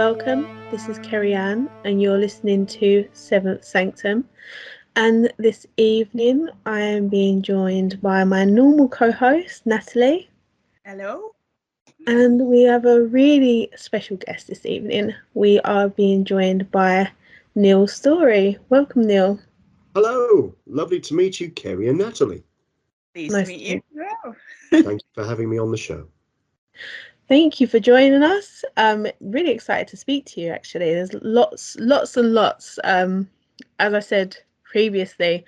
welcome. This is Kerry Ann, and you're listening to Seventh Sanctum. And this evening, I am being joined by my normal co-host, Natalie. Hello. And we have a really special guest this evening. We are being joined by Neil Storey. Welcome, Neil. Hello. Lovely to meet you, Kerry and Natalie. Pleased Nice to meet to you. Wow. Thank you for having me on the show. Thank you for joining us. Really excited to speak to you, actually. There's lots and lots. As I said previously,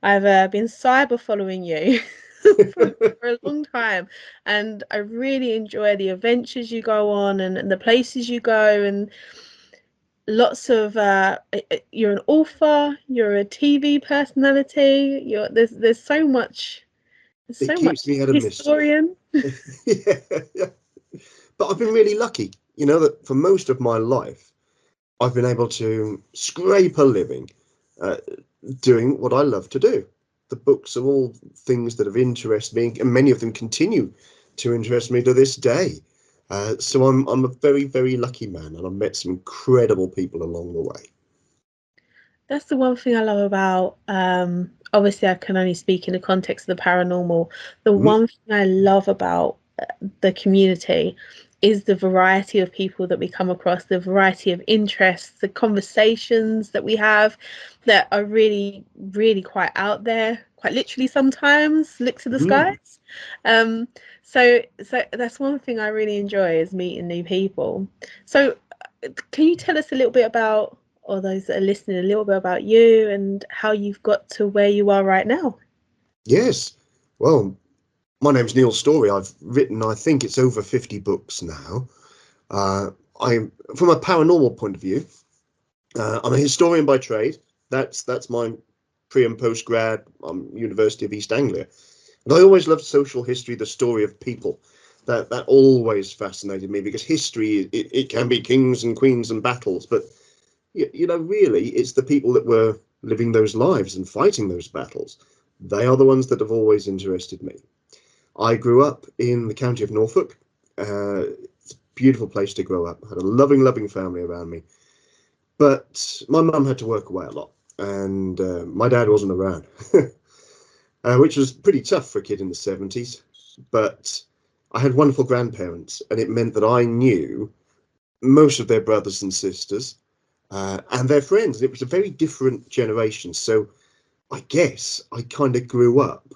I've been cyber following you for a long time, and I really enjoy the adventures you go on and the places you go, and lots of you're an author, you're a TV personality, there's so much, It keeps me out of historian. Yeah. But I've been really lucky, that for most of my life, I've been able to scrape a living doing what I love to do. The books are all things that have interested me, and many of them continue to interest me to this day. So I'm a very, very lucky man, and I've met some incredible people along the way. That's the one thing I love about, obviously I can only speak in the context of the paranormal. The one thing I love about the community is the variety of people that we come across, the variety of interests, the conversations that we have that are really, really quite out there, quite literally sometimes, look to the skies. So that's one thing I really enjoy, is meeting new people. So can you tell us a little bit about, or those that are listening, a little bit about you and how you've got to where you are right now? Yes. Well, my name's Neil Storey. I've written, I think it's over 50 books now. I'm from a paranormal point of view. I'm a historian by trade. That's my pre and post grad. University of East Anglia, and I always loved social history, the story of people. That always fascinated me, because history, it can be kings and queens and battles, but really it's the people that were living those lives and fighting those battles. They are the ones that have always interested me. I grew up in the county of Norfolk. It's a beautiful place to grow up. I had a loving family around me. But my mum had to work away a lot, and my dad wasn't around, which was pretty tough for a kid in the 70s. But I had wonderful grandparents, and it meant that I knew most of their brothers and sisters and their friends. It was a very different generation. So I guess I kind of grew up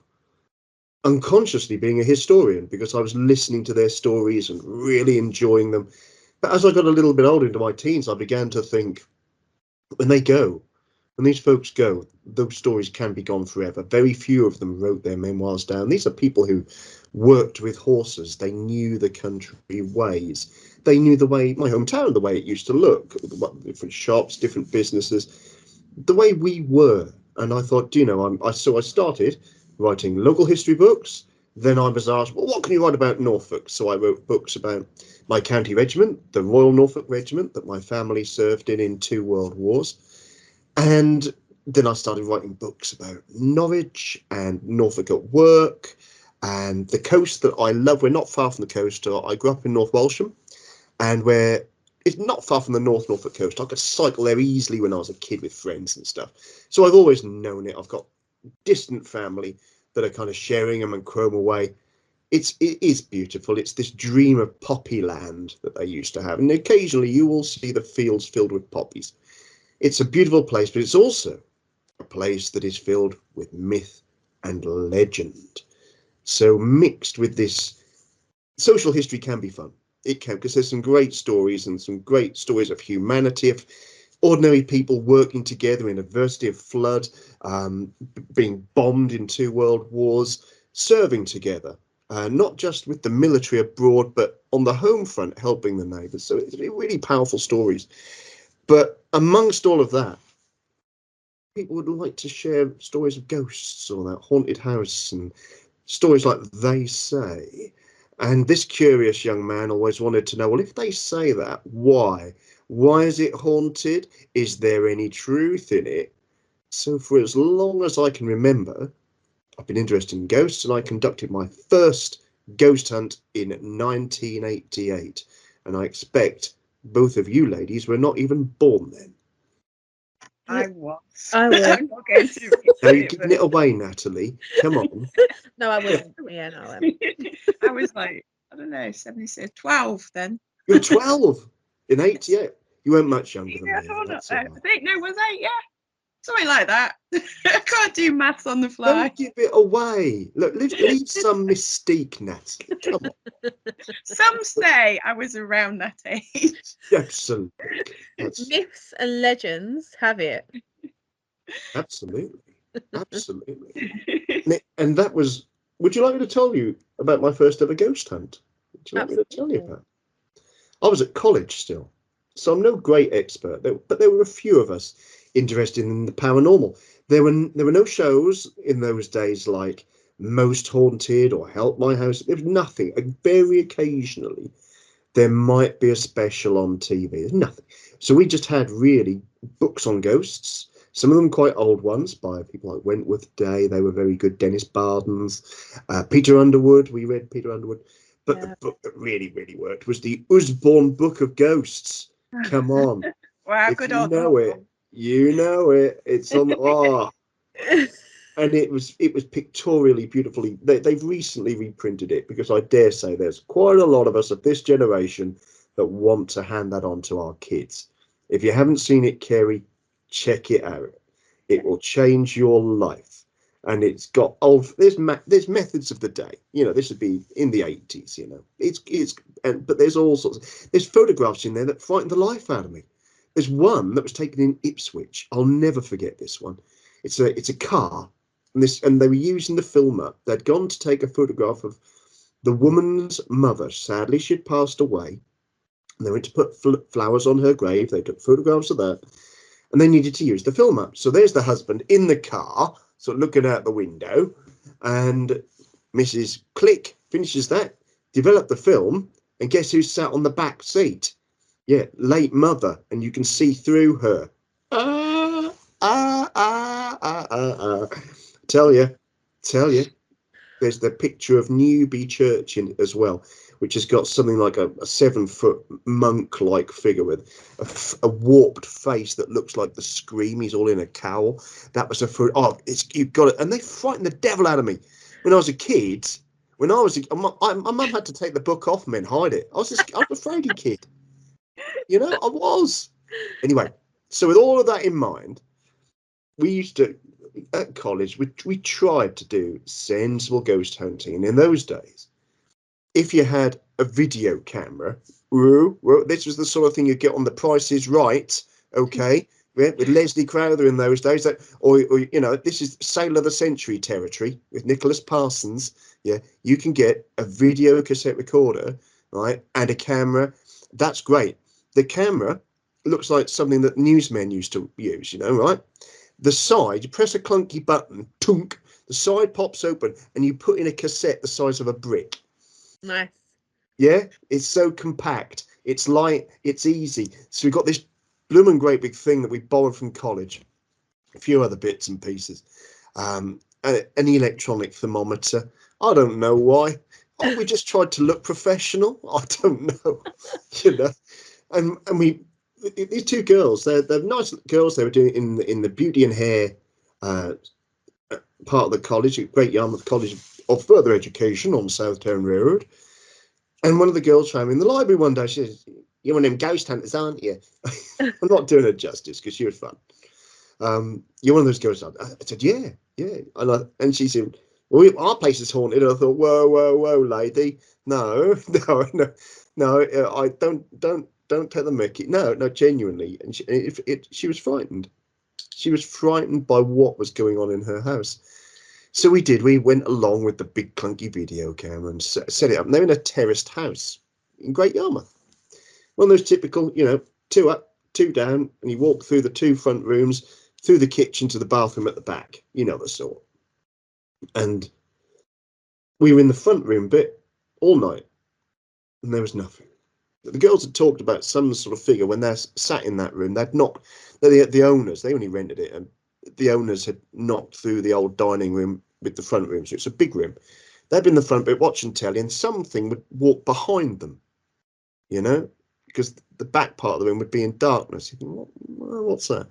unconsciously being a historian, because I was listening to their stories and really enjoying them. But as I got a little bit older, into my teens, I began to think, when these folks go, those stories can be gone forever. Very few of them wrote their memoirs down. These are people who worked with horses. They knew the country ways. They knew the way, my hometown, the way it used to look, different shops, different businesses, the way we were. And I thought, so I started writing local history books. Then I was asked, well, what can you write about Norfolk? So I wrote books about my county regiment, the Royal Norfolk Regiment that my family served in 2 world wars. And then I started writing books about Norwich and Norfolk at work and the coast that I love. We're not far from the coast. I grew up in North Walsham, and it's not far from the North Norfolk coast. I could cycle there easily when I was a kid with friends and stuff. So I've always known it. I've got distant family that are kind of Sheringham and Cromer Way. It is beautiful. It's this dream of poppy land that they used to have, and occasionally you will see the fields filled with poppies. It's a beautiful place, but it's also a place that is filled with myth and legend. So mixed with this, social history can be fun. It can, because there's some great stories, and some great stories of humanity, of ordinary people working together in adversity, of flood, being bombed in 2 world wars, serving together, not just with the military abroad, but on the home front, helping the neighbours. So it's really powerful stories. But amongst all of that, people would like to share stories of ghosts or that haunted house and stories like they say. And this curious young man always wanted to know, well, if they say that, why? Why is it haunted? Is there any truth in it? So for as long as I can remember, I've been interested in ghosts, and I conducted my first ghost hunt in 1988. And I expect both of you ladies were not even born then. I was. I was. I'm not going to Now you're giving it away, Natalie. Come on. No, I wasn't. Yeah, no, I wasn't. I was like, I don't know, 76, 12 then. You're 12 in 88. You weren't much younger than Yeah, me. I don't know. That's all I right. think, no, was 8, yeah. Something like that. I can't do maths on the fly. Don't give it away. Look, leave some mystique, Natalie. Come on. Some say I was around that age. Absolutely. Myths and legends have it. Absolutely. Absolutely. And that was, would you like me to tell you about my first ever ghost hunt? Would you like me to tell you about? I was at college still, so I'm no great expert, but there were a few of us interested in the paranormal. There were no shows in those days like Most Haunted or Help My House. There was nothing. Very occasionally, there might be a special on TV. There's nothing. So we just had really books on ghosts. Some of them quite old ones by people like Wentworth Day. They were very good. Dennis Barden's, Peter Underwood. We read Peter Underwood. But the book that really, really worked was the Usborne Book of Ghosts. Come on. Wow, If good you old know it, you know it. It's on the and it was pictorially beautifully. They've recently reprinted it because I dare say there's quite a lot of us of this generation that want to hand that on to our kids. If you haven't seen it, Kerry, check it out. It will change your life. And it's got there's methods of the day. You know, this would be in the 80s. You know, but there's all sorts. There's photographs in there that frightened the life out of me. There's one that was taken in Ipswich. I'll never forget this one. It's a car, and they were using the filmer. They'd gone to take a photograph of the woman's mother. Sadly, she'd passed away. And they went to put flowers on her grave. They took photographs of that, and they needed to use the filmer. So there's the husband in the car, sort of looking out the window, and Mrs. Click finishes that, developed the film, and guess who's sat on the back seat? Yeah, late mother, and you can see through her. Tell you, there's the picture of Newby Church in it as well, which has got something like a 7-foot monk-like figure with a warped face that looks like the Scream. He's all in a cowl. That was you've got it, and they frightened the devil out of me when I was a kid. When I was, my mum had to take the book off me and hide it. I was a fraidy kid, you know. I was. Anyway, so with all of that in mind, we used to, at college, we tried to do sensible ghost hunting. And in those days, if you had a video camera, this was the sort of thing you get on The Price is Right, okay, with Leslie Crowther in those days, or you know, this is Sale of the Century territory with Nicholas Parsons. Yeah, you can get a video cassette recorder, right, and a camera. That's great. The camera looks like something that newsmen used to use, you know, right? The side, you press a clunky button, tunk, the side pops open, and you put in a cassette the size of a brick. Nice. Yeah, it's so compact, it's light, it's easy. So we've got this blooming great big thing that we borrowed from college, a few other bits and pieces, an electronic thermometer. I don't know why. Oh, we just tried to look professional. I don't know, you know. And these two girls, they're nice girls. They were doing in the beauty and hair part of the college, Great Yarmouth College of Further Education on Southtown Road. And one of the girls found me in the library one day. She says, "You're one of them ghost hunters, aren't you?" I'm not doing her justice because she was fun. You're one of those ghost hunters. I said, "Yeah." And she said, "Well, our place is haunted." I thought, whoa, lady, no. I don't tell the Mickey. No, genuinely. And she was frightened. She was frightened by what was going on in her house. So we did. We went along with the big clunky video camera and set it up. And they're in a terraced house in Great Yarmouth. One of those typical, you know, 2 up, 2 down, and you walk through the 2 front rooms, through the kitchen to the bathroom at the back. You know the sort. And we were in the front room bit all night, and there was nothing. The girls had talked about some sort of figure when they're sat in that room. The owners, they only rented it, and the owners had knocked through the old dining room with the front room, so it's a big room. They'd been in the front bit watching telly, and something would walk behind them, you know, because the back part of the room would be in darkness. You think, what's that?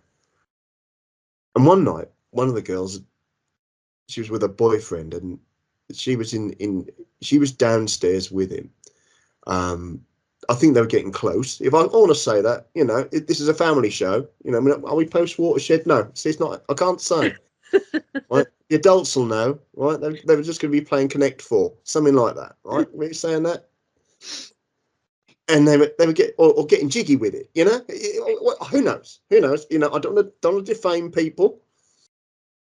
And one night, one of the girls, she was with her boyfriend, and she was she was downstairs with him. I think they were getting close. If I want to say that, you know, this is a family show. You know, I mean, are we post watershed? No, see, it's not. I can't say. Right, the adults will know. Right, they were just going to be playing Connect 4, something like that. Right, were you saying that? And they were getting jiggy with it. You know, who knows? Who knows? You know, I don't want to defame people,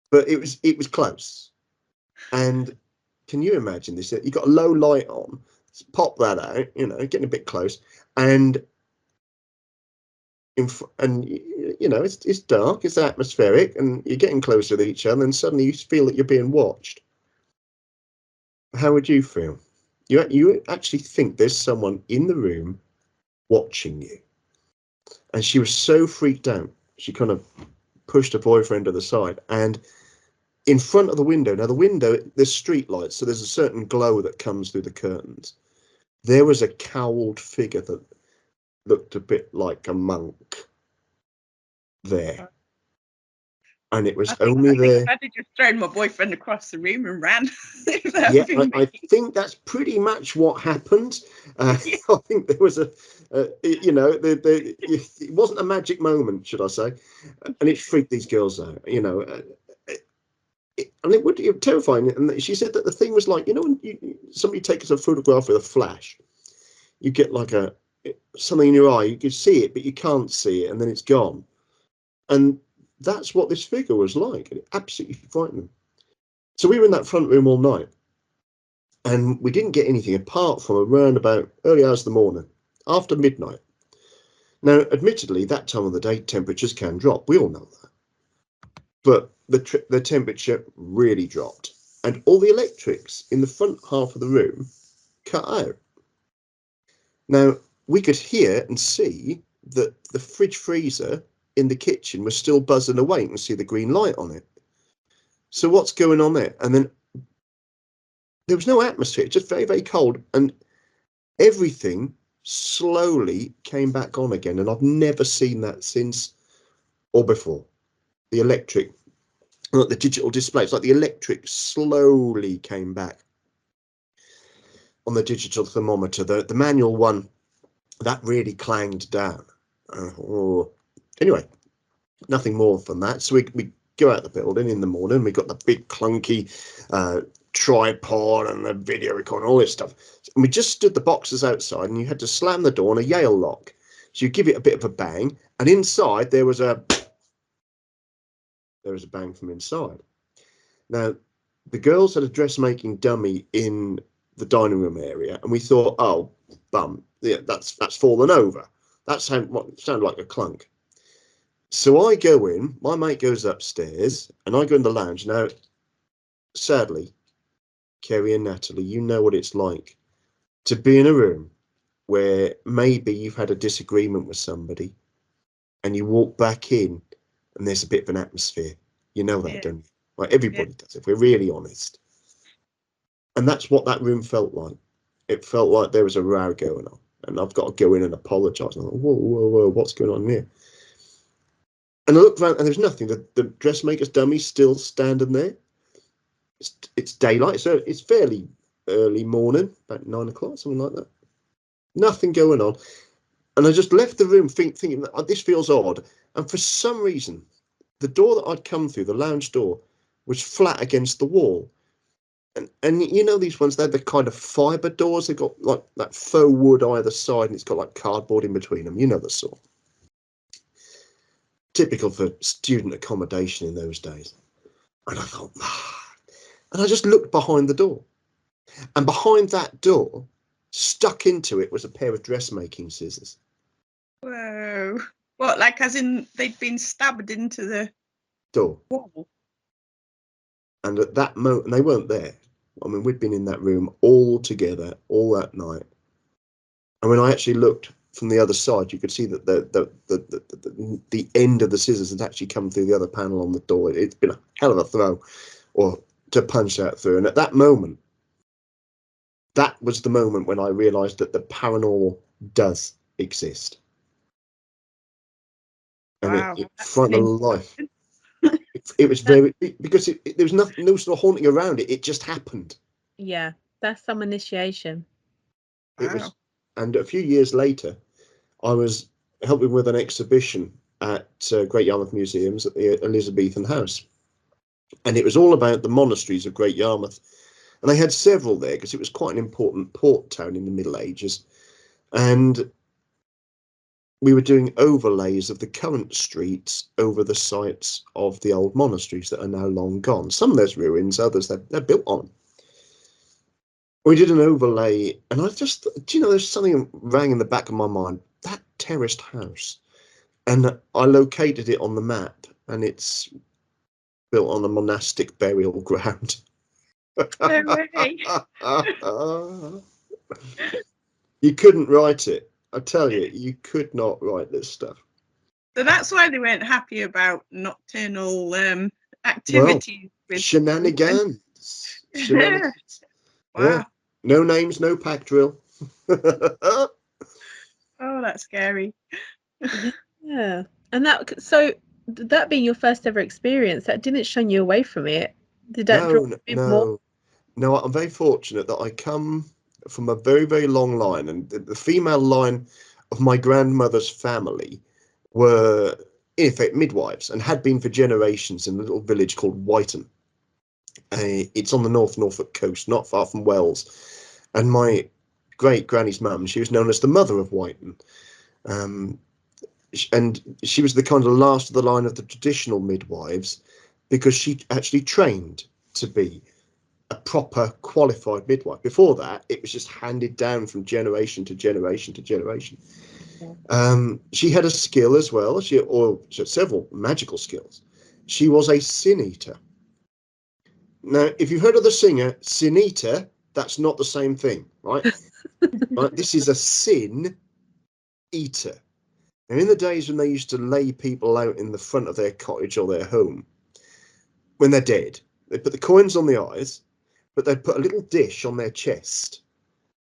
but it was close. And can you imagine this? You got a low light on. Pop that out, you know, getting a bit close, and you know, it's dark, it's atmospheric, and you're getting closer to each other, and suddenly you feel that you're being watched. How would you feel? You actually think there's someone in the room watching you. And she was so freaked out, she kind of pushed her boyfriend to the side, and in front of the window, now the window, there's street lights, so there's a certain glow that comes through the curtains. There was a cowled figure that looked a bit like a monk there. And it was only there. I'd have just thrown my boyfriend across the room and ran. Yeah, I think that's pretty much what happened. I think there was you know, it wasn't a magic moment, should I say. And it freaked these girls out, you know. And it would be terrifying. And she said that the thing was like, you know, when somebody takes a photograph with a flash, you get like something in your eye, you can see it, but you can't see it, and then it's gone. And that's what this figure was like. It absolutely frightened them. So we were in that front room all night, and we didn't get anything apart from around about early hours of the morning, after midnight. Now, admittedly, that time of the day, temperatures can drop. We all know that. But the temperature really dropped, and all the electrics in the front half of the room cut out. Now, we could hear and see that the fridge freezer in the kitchen was still buzzing away. You can see the green light on it. So what's going on there? And then there was no atmosphere, just very, very cold. And everything slowly came back on again. And I've never seen that since or before. The electric, like the digital displays, like the electric slowly came back on the digital thermometer. The manual one, that really clanged down. Anyway, nothing more than that. So we go out the building in the morning. We got the big clunky tripod and the video recorder, all this stuff. And we just stood the boxes outside, and you had to slam the door on a Yale lock. So you give it a bit of a bang, and inside there was a bang from inside. Now, the girls had a dressmaking dummy in the dining room area, and we thought, oh, bum, yeah, that's fallen over. That sounded like a clunk. So I go in, my mate goes upstairs, and I go in the lounge. Now, sadly, Kerry and Natalie, you know what it's like to be in a room where maybe you've had a disagreement with somebody, and you walk back in, and there's a bit of an atmosphere. You know that, don't you? Like, everybody does, if we're really honest. And that's what that room felt like. It felt like there was a row going on, and I've got to go in and apologise. I'm like, whoa, what's going on here? And I looked around, and there's nothing. The dressmaker's dummy's still standing there. It's daylight, so it's fairly early morning, about 9 o'clock, something like that. Nothing going on. And I just left the room thinking that this feels odd. And for some reason, the door that I'd come through, the lounge door, was flat against the wall. And you know these ones, they're the kind of fibre doors. They've got like that faux wood either side, and it's got like cardboard in between them. You know the sort. Typical for student accommodation in those days. And I thought, and I just looked behind the door. And behind that door, stuck into it, was a pair of dressmaking scissors. Whoa. What, like as in they'd been stabbed into the door wall? And at that moment, and they weren't there. I mean, we'd been in that room all together all that night. And when I actually looked from the other side, you could see that the end of the scissors had actually come through the other panel on the door. It's been a hell of a throw, or to punch that through. And at that moment, that was the moment when I realised that the paranormal does exist. And Wow. it That's frightened my life. It was very, because there was nothing, no sort of haunting around it. It just happened. Yeah, that's some initiation. It Wow. was, and a few years later, I was helping with an exhibition at Great Yarmouth Museums at the Elizabethan House. And it was all about the monasteries of Great Yarmouth. And they had several there because it was quite an important port town in the Middle Ages. And we were doing overlays of the current streets over the sites of the old monasteries that are now long gone. Some there's ruins, others they're built on. We did an overlay, and I just, do you know, there's something rang in the back of my mind, that terraced house. And I located it on the map, and it's built on a monastic burial ground. No way. You couldn't write it. I tell you, you could not write this stuff. So that's why they weren't happy about nocturnal activities. Shenanigans. Shenanigans. Wow. Yeah. No names, no pack drill. Oh, that's scary. Yeah, and that being your first ever experience, that didn't shun you away from it. Did that draw a bit more? No, I'm very fortunate that I come from a very, very long line, and the female line of my grandmother's family were, in effect, midwives, and had been for generations in a little village called Whiten. It's on the Norfolk coast, not far from Wells. And my great granny's mum, she was known as the mother of Whiten. And she was the kind of last of the line of the traditional midwives, because she actually trained to be a proper qualified midwife. Before that, it was just handed down from generation to generation to generation. She had a skill as well. She had several magical skills. She was a sin eater. Now, if you've heard of the singer Sin Eater, that's not the same thing, right? Right? This is a sin eater. Now, in the days when they used to lay people out in the front of their cottage or their home, when they're dead, they put the coins on the eyes, but they'd put a little dish on their chest,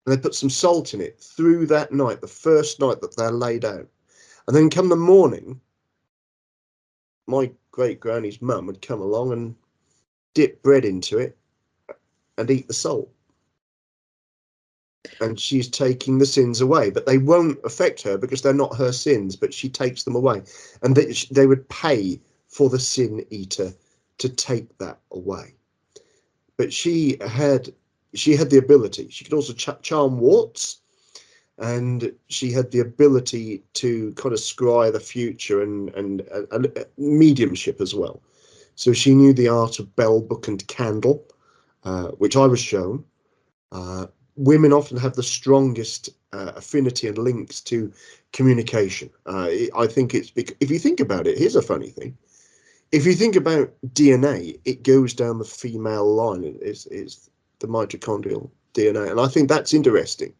and they'd put some salt in it through that night, the first night that they're laid out. And then come the morning, my great granny's mum would come along and dip bread into it and eat the salt. And she's taking the sins away, but they won't affect her because they're not her sins, but she takes them away. And they would pay for the sin eater to take that away. But she had the ability. She could also charm warts, and she had the ability to kind of scry the future and mediumship as well. So she knew the art of bell, book, and candle, which I was shown. Women often have the strongest affinity and links to communication. I think it's because, if you think about it, here's a funny thing. If you think about DNA, it goes down the female line. Is the mitochondrial DNA, and I think that's interesting,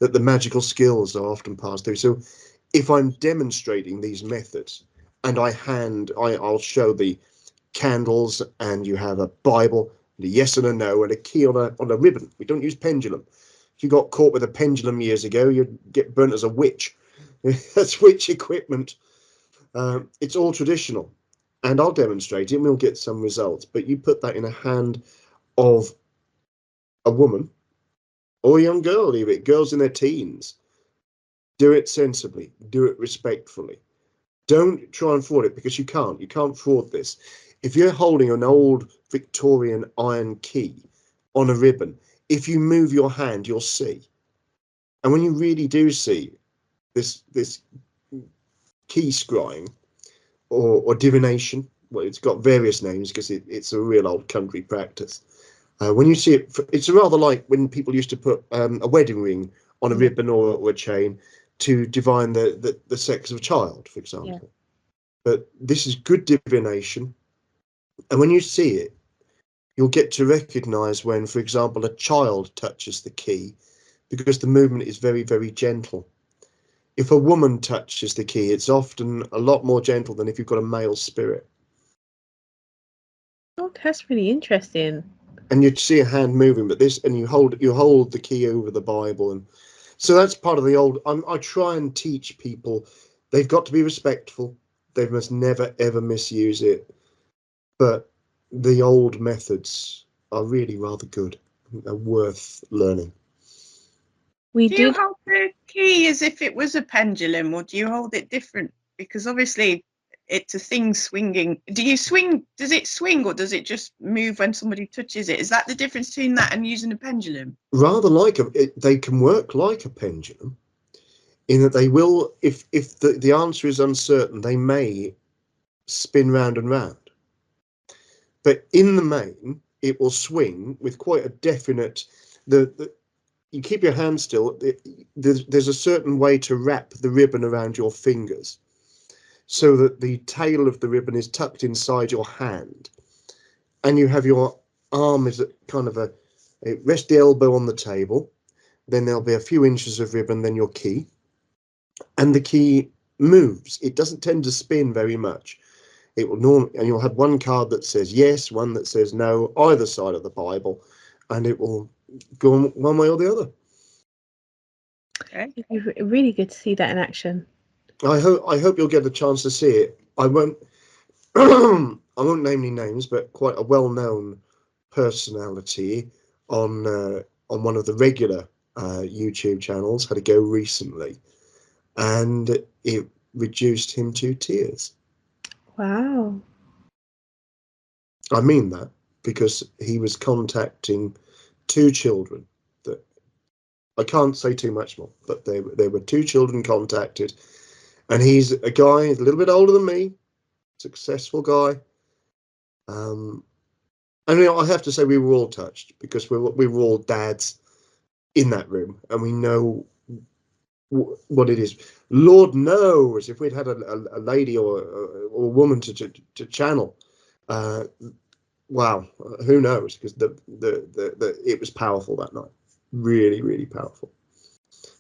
that the magical skills are often passed through. So if I'm demonstrating these methods, and I'll show the candles, and you have a Bible, and a yes and a no, and a key on a ribbon. We don't use pendulum. If you got caught with a pendulum years ago, you'd get burnt as a witch. That's witch equipment. It's all traditional, and I'll demonstrate it, and we'll get some results. But you put that in a hand of a woman or a young girl, even girls in their teens. Do it sensibly. Do it respectfully. Don't try and fraud it, because you can't. You can't fraud this. If you're holding an old Victorian iron key on a ribbon, if you move your hand, you'll see. And when you really do see this key scrying or divination, well, it's got various names because it's a real old country practice. When you see it, it's rather like when people used to put a wedding ring on a ribbon or a chain to divine the sex of a child, for example. Yeah. But this is good divination. And when you see it, you'll get to recognize when, for example, a child touches the key, because the movement is very, very gentle. If a woman touches the key, it's often a lot more gentle than if you've got a male spirit. Oh, that's really interesting. And you'd see a hand moving, but this, and you hold the key over the Bible, and So that's part of the old. I try and teach people they've got to be respectful. They must never ever misuse it. But the old methods are really rather good. They're worth learning. We Do you did. hold the key as if it was a pendulum, or do you hold it different? Because obviously it's a thing swinging. Do you swing? Does it swing, or does it just move when somebody touches it? Is that the difference between that and using a pendulum? Rather like they can work like a pendulum, in that they will, if the answer is uncertain, they may spin round and round. But in the main, it will swing with quite a definite. You keep your hand still. There's a certain way to wrap the ribbon around your fingers, so that the tail of the ribbon is tucked inside your hand, and you have your arm is kind of rest the elbow on the table. Then there'll be a few inches of ribbon, then your key, and the key moves. It doesn't tend to spin very much. It will normally, and you'll have one card that says yes, one that says no, either side of the Bible, and it will go one way or the other. Okay. It's really good to see that in action. I hope you'll get the chance to see it. I won't I won't name any names, but quite a well-known personality on one of the regular YouTube channels had a go recently, and it reduced him to tears. Wow. I mean that, because he was contacting 2 children that I can't say too much more, but they were 2 children contacted, and he's a guy, he's a little bit older than me, successful guy. And I have to say we were all touched, because we were all dads in that room, and we know what it is. Lord knows if we'd had a lady or a woman to channel, wow, who knows? Because it was powerful that night, really, really powerful.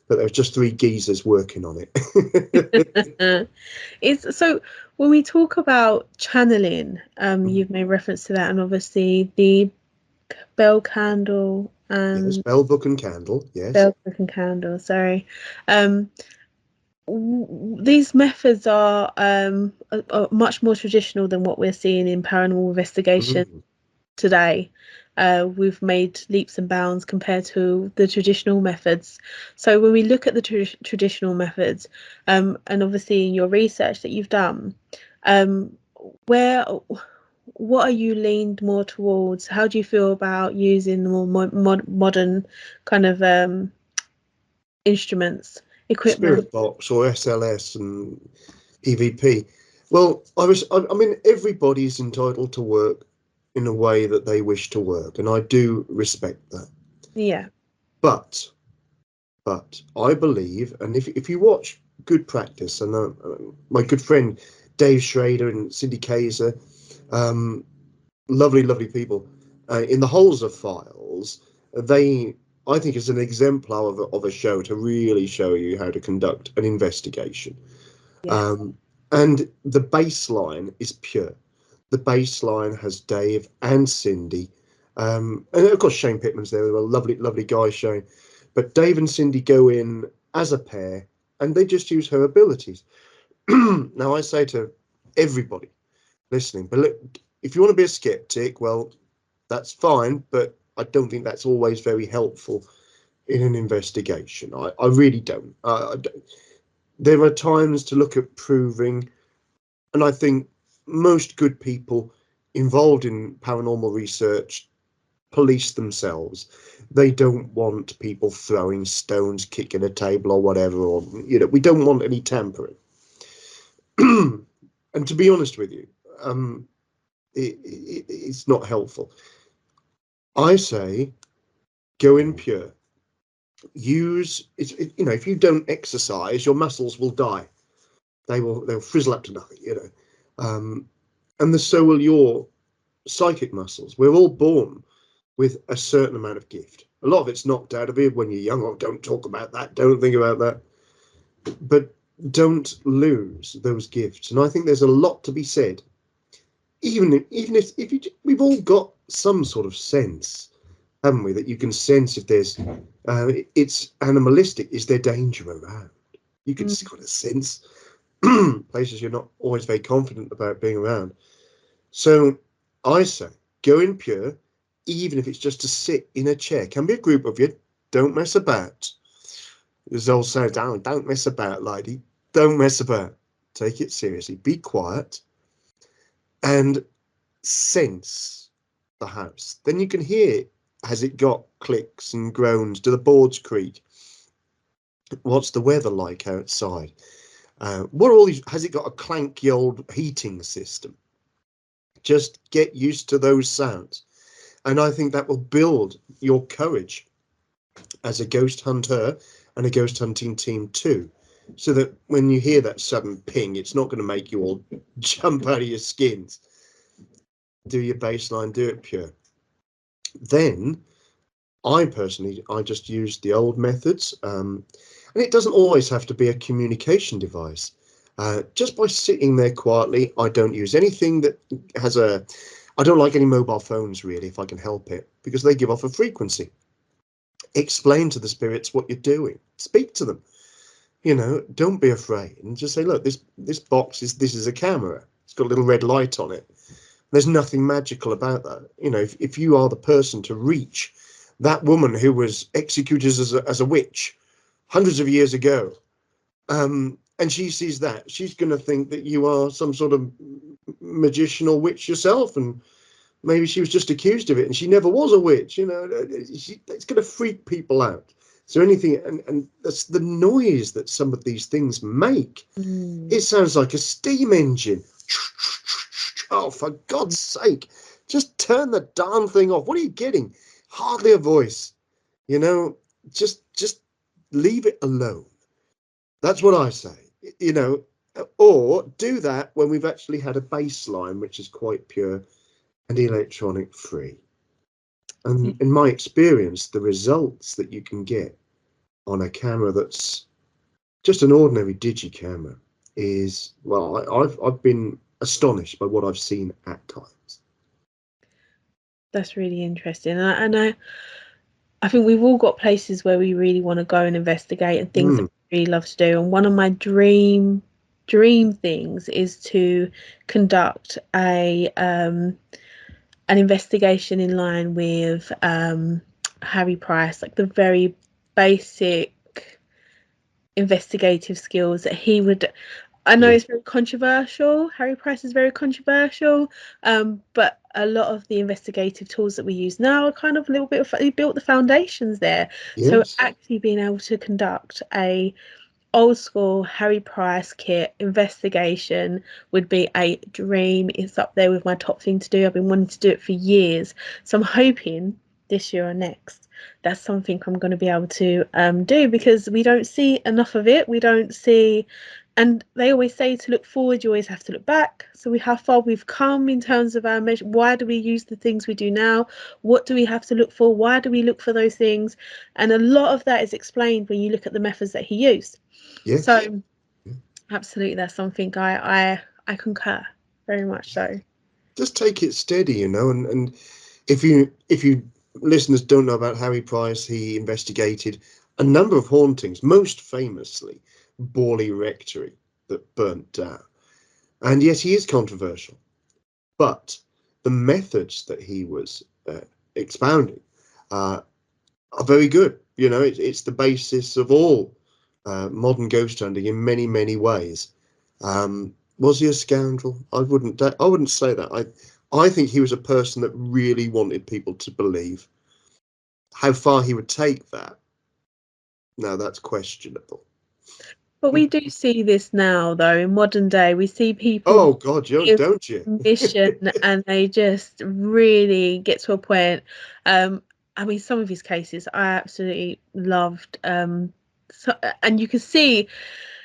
But there was just 3 geezers working on it. It's so when we talk about channeling, you've made reference to that, and obviously the bell candle and Yes, bell, book, and candle. Yes, bell book and candle. Sorry, these methods are much more traditional than what we're seeing in paranormal investigation today. We've made leaps and bounds compared to the traditional methods. So when we look at the traditional methods, and obviously in your research that you've done, what are you leaned more towards? How do you feel about using the more modern kind of instruments, equipment? Spirit box or SLS and EVP. Well, I mean, everybody's entitled to work in a way that they wish to work, and I do respect that. Yeah. But I believe, and if you watch Good Practice, and my good friend Dave Schrader and Cindy Kaiser, lovely people, in the Holes of Files, I think is an exemplar of a show to really show you how to conduct an investigation. Yeah. And the baseline is pure. The baseline has Dave and Cindy, and of course Shane Pittman's there. They're a lovely guy, Shane. But Dave and Cindy go in as a pair, and they just use her abilities. Now I say to everybody listening, but look, if you want to be a skeptic, well, that's fine, but I don't think that's always very helpful in an investigation. I really don't. There are times to look at proving, and I think most good people involved in paranormal research police themselves. They don't want people throwing stones, kicking a table or whatever, or we don't want any tampering. And to be honest with you, it's not helpful. I say go in pure. Use it, if you don't exercise, your muscles will die. They'll frizzle up to nothing, and so will your psychic muscles. We're all born with a certain amount of gift. A lot of it's knocked out of you when you're young. Oh, don't talk about that. Don't think about that. But don't lose those gifts. And I think there's a lot to be said. Even if we've all got some sort of sense haven't we? That you can sense if there's, it's animalistic. Is there danger around? You can sort of sense places you're not always very confident about being around. So I say, go in pure, even if it's just to sit in a chair. Can be a group of you. Don't mess about. There's old saying, don't mess about, lady. Don't mess about. Take it seriously. Be quiet and sense the house. Then you can hear, has it got clicks and groans? Do the boards creak? What's the weather like outside? What are all these? Has it got a clanky old heating system? Just get used to those sounds. And I think that will build your courage as a ghost hunter and a ghost hunting team too. So that when you hear that sudden ping, it's not going to make you all jump out of your skins. Do your baseline, do it pure. Then I just use the old methods. And it doesn't always have to be a communication device. Just by sitting there quietly, I don't use anything that has I don't like any mobile phones really, if I can help it, because they give off a frequency. Explain to the spirits what you're doing. Speak to them. Don't be afraid, and just say, look, this box this is a camera. It's got a little red light on it. There's nothing magical about that. If you are the person to reach that woman who was executed as a witch hundreds of years ago, and she sees that, she's going to think that you are some sort of magician or witch yourself, and maybe she was just accused of it and she never was a witch. It's going to freak people out. So anything, and that's the noise that some of these things make. It sounds like a steam engine. Oh, for God's sake, just turn the darn thing off. What are you getting? Hardly a voice. Just leave it alone. That's what I say. Or do that when we've actually had a baseline which is quite pure and electronic free. And in my experience, the results that you can get on a camera that's just an ordinary digi camera is, well, I've been astonished by what I've seen at times. That's really interesting, and I think we've all got places where we really want to go and investigate, and things that we really love to do. And one of my dream things is to conduct an investigation in line with Harry Price, like the very basic investigative skills that he would. I know it's very controversial. Harry Price is very controversial, but a lot of the investigative tools that we use now are kind of a little bit of, he built the foundations there. Yes. So actually being able to conduct a old school Harry Price kit investigation would be a dream. It's up there with my top thing to do. I've been wanting to do it for years. So I'm hoping this year or next, that's something I'm going to be able to do, because we don't see enough of it. We don't see, and they always say to look forward, you always have to look back. So how far we've come in terms of our measure. Why do we use the things we do now? What do we have to look for? Why do we look for those things? And a lot of that is explained when you look at the methods that he used. Yes. So absolutely, that's something I concur very much so. Just take it steady, and if you listeners don't know about Harry Price, he investigated a number of hauntings, most famously Borley Rectory that burnt down. And yes, he is controversial, but the methods that he was expounding are very good. It's the basis of all modern ghost hunting in many, many ways. Was he a scoundrel? I wouldn't say that. I think he was a person that really wanted people to believe. How far he would take that, now that's questionable. But we do see this now, though, in modern day. We see people. Oh God, don't you? Mission, and they just really get to a point. I mean, some of his cases I absolutely loved. And you can see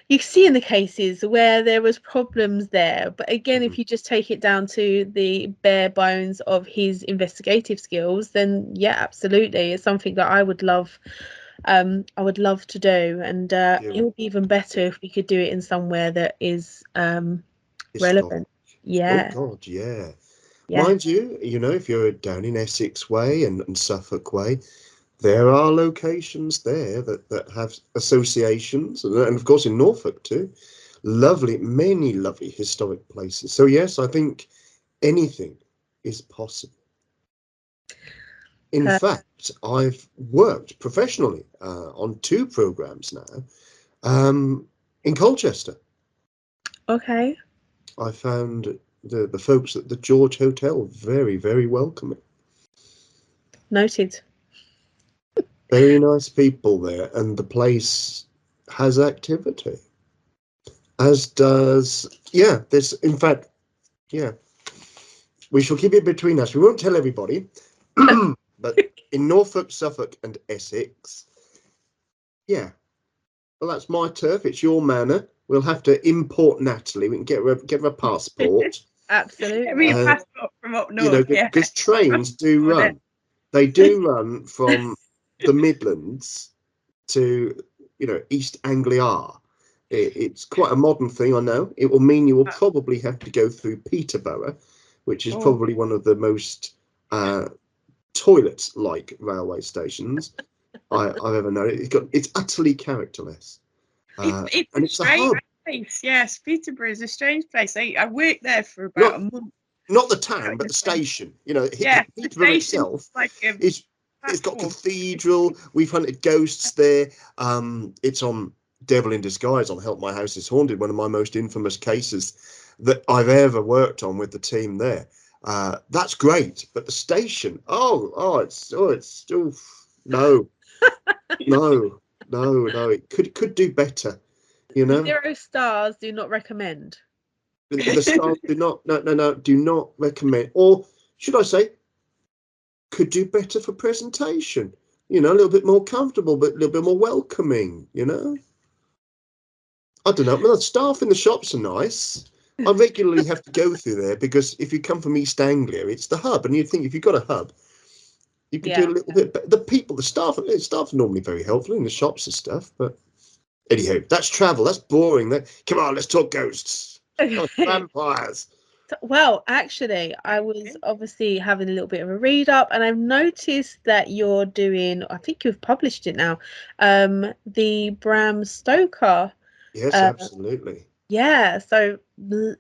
in the cases where there was problems there. But again, if you just take it down to the bare bones of his investigative skills, then yeah, absolutely, it's something that I would love. I would love to do, and it would be even better if we could do it in somewhere that is relevant. Yeah. Oh God, yeah. Yeah. Mind you, if you're down in Essex Way and Suffolk Way, there are locations there that have associations, and of course in Norfolk too. Many lovely historic places. So yes, I think anything is possible. In fact, I've worked professionally on 2 programs now in Colchester. Okay. I found the folks at the George Hotel very, very welcoming. Noted. Very nice people there, and the place has activity. As does, there's, in fact, we shall keep it between us. We won't tell everybody, but in Norfolk, Suffolk, and Essex, well, that's my turf. It's your manor. We'll have to import Natalie. We can get her a passport. Absolutely. Get me a passport from up north. Because trains do run. They do run from the Midlands to, East Anglia. It's quite a modern thing, I know. It will mean you will probably have to go through Peterborough, which is probably one of the most toilet-like railway stations I've ever known. It's utterly characterless. It's a strange place. Yes, Peterborough is a strange place. I worked there for about a month. Not the town, but the station. Peterborough itself it's got cathedral. We've hunted ghosts there. It's on Devil in Disguise on Help My House is Haunted, one of my most infamous cases that I've ever worked on with the team there. That's great, but the station, no, it could do better. 0 stars. Do not recommend. The stars do not recommend, or should I say, could do better for presentation. A little bit more comfortable, but a little bit more welcoming. I don't know. The staff in the shops are nice. I regularly have to go through there because if you come from East Anglia, it's the hub, and you'd think if you've got a hub, you could do a little bit better. The staff are normally very helpful in the shops and stuff. But anyhow, that's travel. That's boring. Come on, let's talk ghosts. Okay. Vampires. Well, actually, I was obviously having a little bit of a read up, and I've noticed that you're doing, I think you've published it now, the Bram Stoker. Yes, absolutely. Yeah, so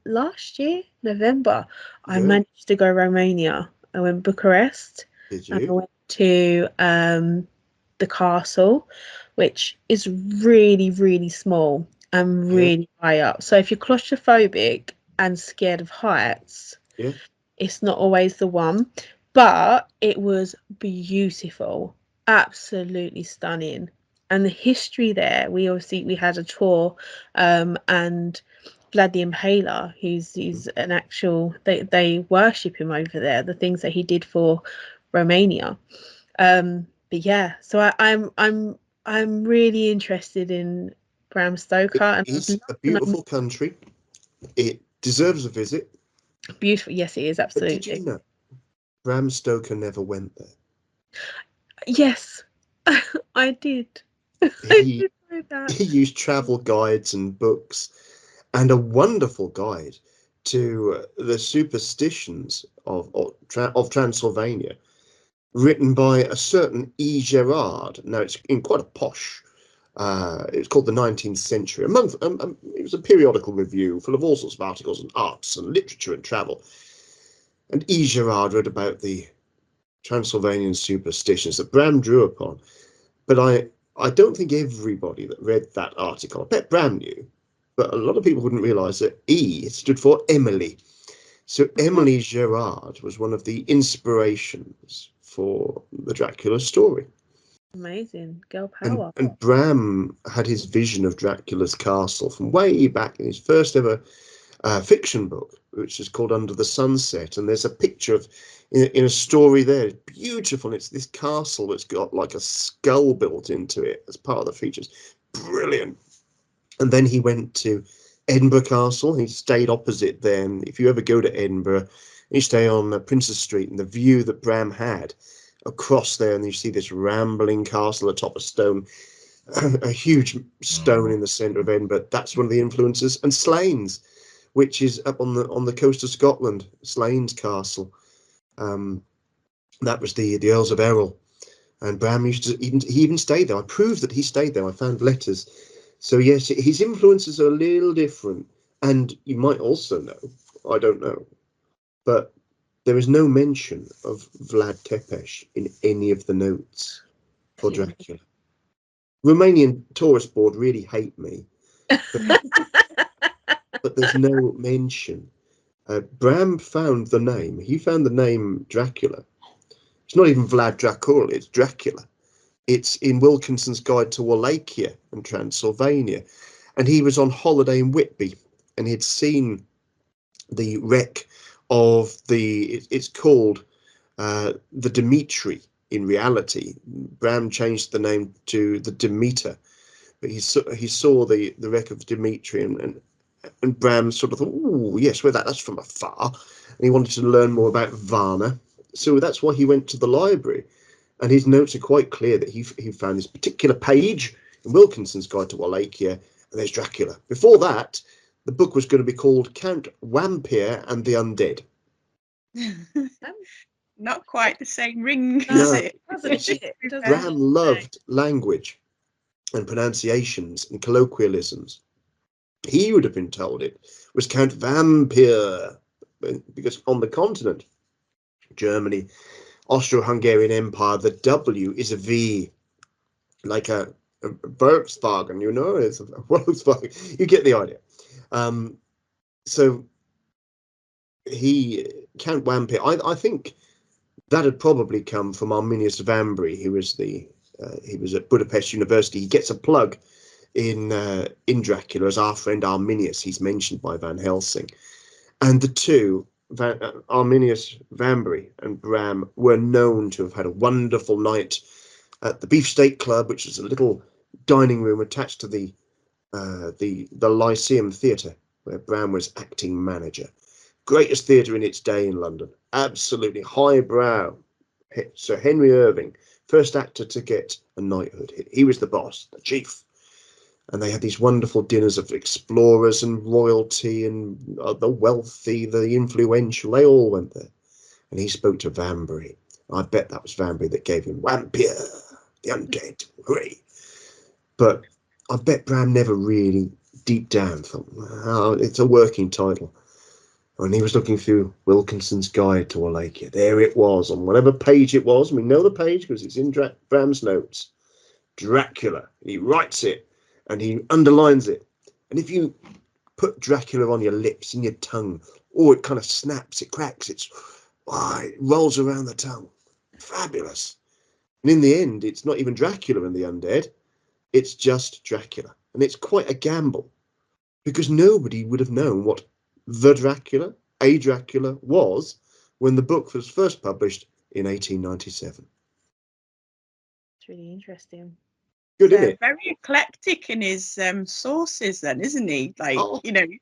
last year, November, I managed to go Romania. I went Bucharest. Did you? And I went to the castle, which is really, really small and really high up. So if you're claustrophobic and scared of heights, it's not always the one. But it was beautiful, absolutely stunning. And the history there, we had a tour, and Vlad the Impaler, he's an actual, they worship him over there, the things that he did for Romania. But yeah, so I'm really interested in Bram Stoker. It's a beautiful country. It deserves a visit. Beautiful, yes, it is, absolutely. But did you know Bram Stoker never went there? Yes, I did. He used travel guides and books, and a wonderful guide to the superstitions of Transylvania, written by a certain E. Gerard. Now, it's in quite a posh. It's called the 19th Century. It was a periodical review full of all sorts of articles on arts and literature and travel. And E. Gerard wrote about the Transylvanian superstitions that Bram drew upon. But I don't think everybody that read that article, I bet Bram knew, but a lot of people wouldn't realise that E stood for Emily. So Emily Gerard was one of the inspirations for the Dracula story. Amazing. Girl power. And Bram had his vision of Dracula's castle from way back in his first ever fiction book, which is called Under the Sunset. And there's a picture of, in a story there, it's beautiful. It's this castle that's got like a skull built into it as part of the features. Brilliant. And then he went to Edinburgh Castle. He stayed opposite them. If you ever go to Edinburgh, you stay on Princes Street, and the view that Bram had across there, and you see this rambling castle atop a stone, a huge stone in the centre of Edinburgh. That's one of the influences. And Slains, which is up on the coast of Scotland, Slains Castle. That was the Earls of Errol, and Bram used to he even stayed there. I proved that he stayed there. I found letters. So yes, his influences are a little different, and you might also know, I don't know, but there is no mention of Vlad Tepes in any of the notes for Dracula. Romanian tourist board really hate me, but there's no mention. Bram found the name. He found the name Dracula. It's not even Vlad Dracul, it's Dracula. It's in Wilkinson's Guide to Wallachia and Transylvania. And he was on holiday in Whitby, and he'd seen the wreck of it's called the Dimitri in reality. Bram changed the name to the Demeter, but he saw the wreck of Dimitri, and Bram sort of thought, oh yes, well that's from afar, and he wanted to learn more about Varna. So that's why he went to the library, and his notes are quite clear that he found this particular page in Wilkinson's Guide to Wallachia, and there's Dracula. Before that, the book was going to be called Count Vampire and the Undead. Not quite the same ring, No, is it? Bram loved language and pronunciations and colloquialisms. He would have been told it was Count Vampire, because on the continent, Germany, Austro-Hungarian Empire, the W is a V, like a Volkswagen, you know, it's a Volkswagen. You get the idea. So Count Vampire, I think that had probably come from Arminius Vambry, who was he was at Budapest University. He gets a plug in Dracula as our friend Arminius. He's mentioned by Van Helsing, and the two, Arminius Vambry and Bram, were known to have had a wonderful night at the Beefsteak Club, which is a little dining room attached to the Lyceum Theatre, where Bram was acting manager. Greatest theatre in its day in London. Absolutely highbrow. Sir Henry Irving, first actor to get a knighthood. He was the boss, the chief. And they had these wonderful dinners of explorers and royalty and the wealthy, the influential. They all went there. And he spoke to Vambry. I bet that was Vambry that gave him Vampire, the undead. Hooray. But I bet Bram never really deep down thought, oh, it's a working title. And he was looking through Wilkinson's Guide to Wallachia. There it was, on whatever page it was. We know the page because it's in Bram's notes. Dracula. He writes it and he underlines it. And if you put Dracula on your lips and your tongue, it kind of snaps, it cracks, it rolls around the tongue. Fabulous. And in the end, it's not even Dracula and the undead. It's just Dracula. And it's quite a gamble, because nobody would have known what the Dracula, a Dracula, was when the book was first published in 1897. It's really interesting. Good, isn't it? Very eclectic in his sources then, isn't he? Like,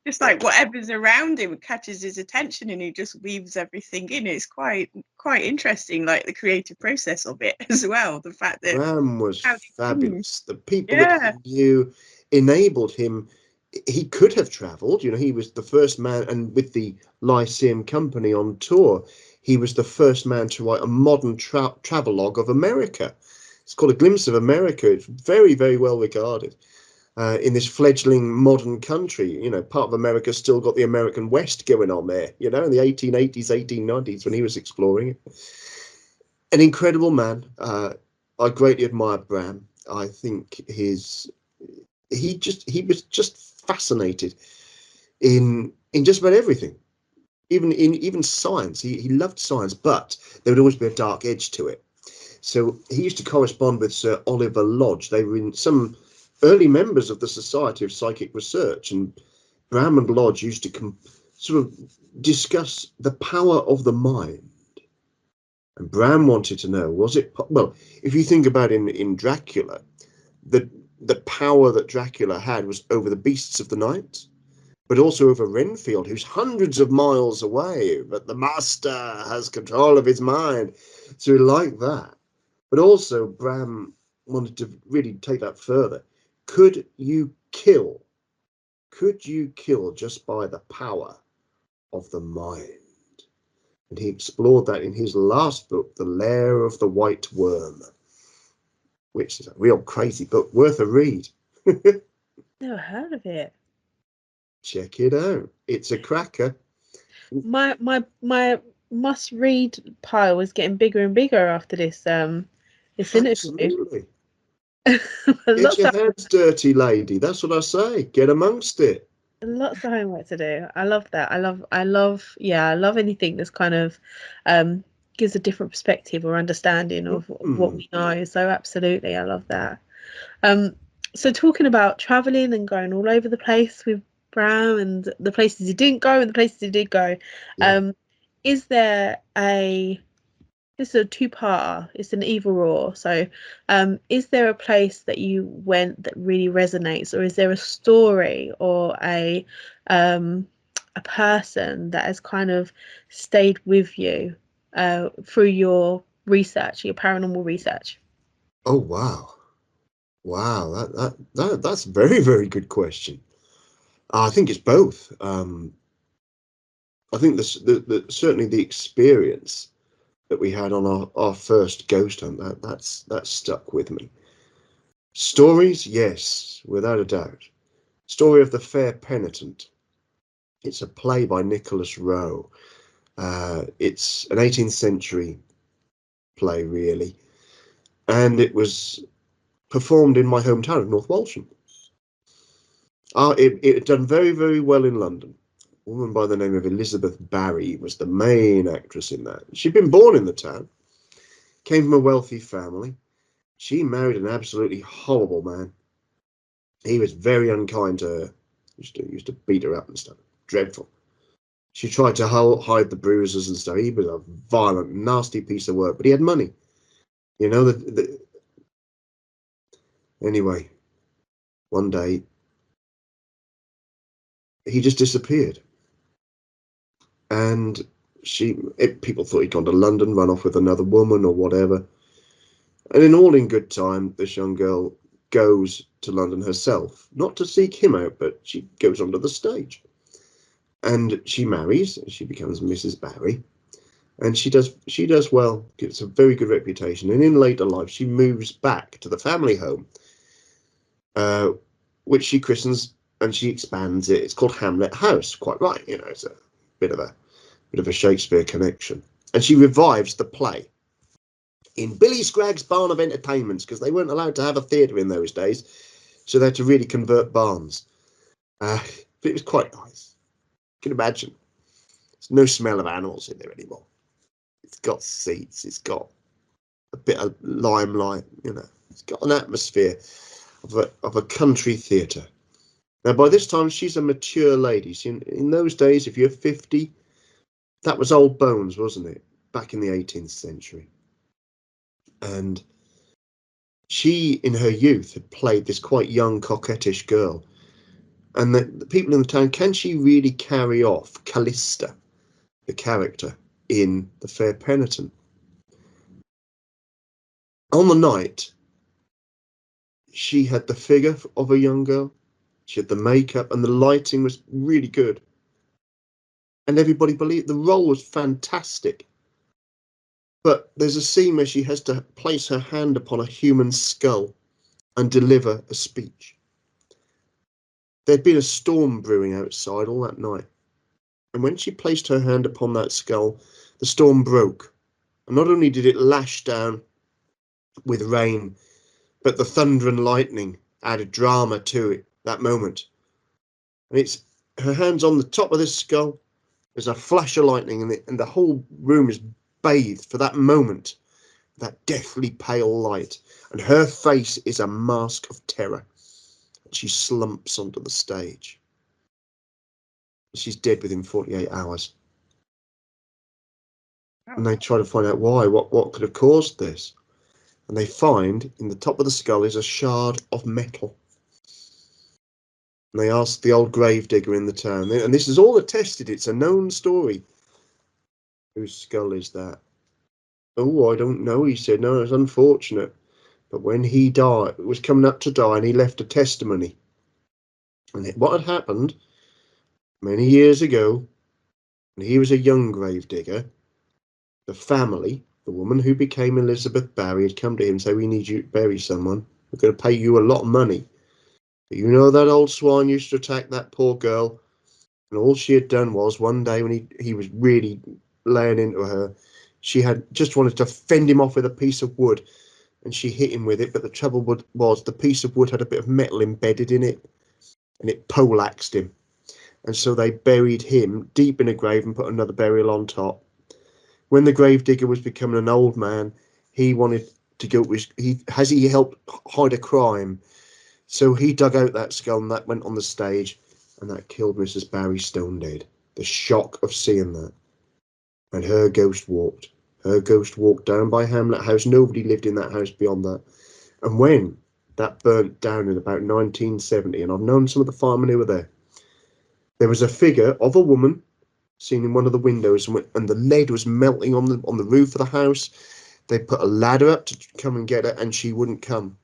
just like whatever's around him catches his attention and he just weaves everything in. It's quite interesting, like the creative process of it as well. The fact that Bram was fabulous. The people that he knew enabled him. He could have travelled, he was the first man, and with the Lyceum Company on tour, he was the first man to write a modern travelogue of America. It's called A Glimpse of America. It's very, very well regarded in this fledgling modern country. Part of America's still got the American West going on there, in the 1880s, 1890s when he was exploring it. An incredible man. I greatly admired Bram. I think he was just fascinated in just about everything, even science. He loved science, but there would always be a dark edge to it. So he used to correspond with Sir Oliver Lodge. They were some early members of the Society of Psychic Research, and Bram and Lodge used to sort of discuss the power of the mind. And Bram wanted to know, was it, well, if you think about in Dracula, the power that Dracula had was over the beasts of the night, but also over Renfield, who's hundreds of miles away, but the master has control of his mind. So he liked that. But also Bram wanted to really take that further. Could you kill could you kill just by the power of the mind? And he explored that in his last book, The Lair of the White Worm, which is a real crazy book, worth a read. Never heard of it. Check it out. It's a cracker. My must read pile is getting bigger and bigger after this interview. Absolutely. Get Lots your of hands dirty, lady. That's what I say. Get amongst it. lots of homework to do. I love that. I love anything that's kind of gives a different perspective or understanding of what we know. So absolutely, I love that. So talking about traveling and going all over the place with Bram and the places he didn't go and the places he did go, Yeah. is there a this is a two-parter, it's an either or. So is there a place that you went that really resonates, or is there a story or a person that has kind of stayed with you through your research, your paranormal research? Oh wow. Wow, that's a very, very good question. I think it's both. I think certainly the experience that we had on our first ghost hunt, that's stuck with me. Stories, yes, without a doubt. Story of the Fair Penitent. It's a play by Nicholas Rowe. It's an 18th century play, really, and it was performed in my hometown of North Walsham. It had done very, very well in London. A woman by the name of Elizabeth Barry was the main actress in that. She'd been born in the town, came from a wealthy family. She married an absolutely horrible man. He was very unkind to her. Used to beat her up and stuff. Dreadful. She tried to hide the bruises and stuff. He was a violent, nasty piece of work, but he had money. You know, anyway, one day he just disappeared. And people thought he'd gone to London, run off with another woman or whatever. And in good time, this young girl goes to London herself, not to seek him out, but she goes onto the stage. And she marries, she becomes Mrs. Barry. And she does well, gets a very good reputation. And in later life, she moves back to the family home, which she christens and she expands it. It's called Hamlet House. Quite right, you know, it's a bit of a Shakespeare connection. And she revives the play in Billy Scragg's Barn of Entertainments, because they weren't allowed to have a theatre in those days, so they had to really convert barns. But it was quite nice. You can imagine. There's no smell of animals in there anymore. It's got seats. It's got a bit of limelight. You know, it's got an atmosphere of a country theatre. Now, by this time, she's a mature lady. See, in those days, if you're 50, that was old bones, wasn't it? Back in the 18th century. And she, in her youth, had played this quite young, coquettish girl. And the people in the town, can she really carry off Callista, the character in The Fair Penitent? On the night, she had the figure of a young girl. She had the makeup, and the lighting was really good. And everybody believed the role was fantastic. But there's a scene where she has to place her hand upon a human skull and deliver a speech. There'd been a storm brewing outside all that night. And when she placed her hand upon that skull, the storm broke. And not only did it lash down with rain, but the thunder and lightning added drama to it that moment. And it's her hand's on the top of this skull. There's a flash of lightning, and the whole room is bathed for that moment, that deathly pale light. And her face is a mask of terror. She slumps onto the stage. She's dead within 48 hours. And they try to find out why, what could have caused this. And they find in the top of the skull is a shard of metal. And they ask the old gravedigger in the town, and this is all attested, it's a known story. Whose skull is that? Oh, I don't know, he said. No, it's unfortunate. But when he died, was coming up to die, and he left a testimony. And what had happened many years ago, when he was a young grave digger, the family, the woman who became Elizabeth Barry, had come to him and said, "We need you to bury someone. We're going to pay you a lot of money. But you know that old swine used to attack that poor girl." And all she had done was, one day when he was really laying into her, she had just wanted to fend him off with a piece of wood, and she hit him with it. But the trouble was the piece of wood had a bit of metal embedded in it, and it poleaxed him. And so they buried him deep in a grave and put another burial on top. When the gravedigger was becoming an old man, he wanted to go. He helped hide a crime, so he dug out that skull, and that went on the stage, and that killed Mrs. Barry stone dead. The shock of seeing that, and her ghost walked. Her ghost walked down by Hamlet House. Nobody lived in that house beyond that. And when that burnt down in about 1970, and I've known some of the firemen who were there, there was a figure of a woman seen in one of the windows, and the lead was melting on the roof of the house. They put a ladder up to come and get her, and she wouldn't come.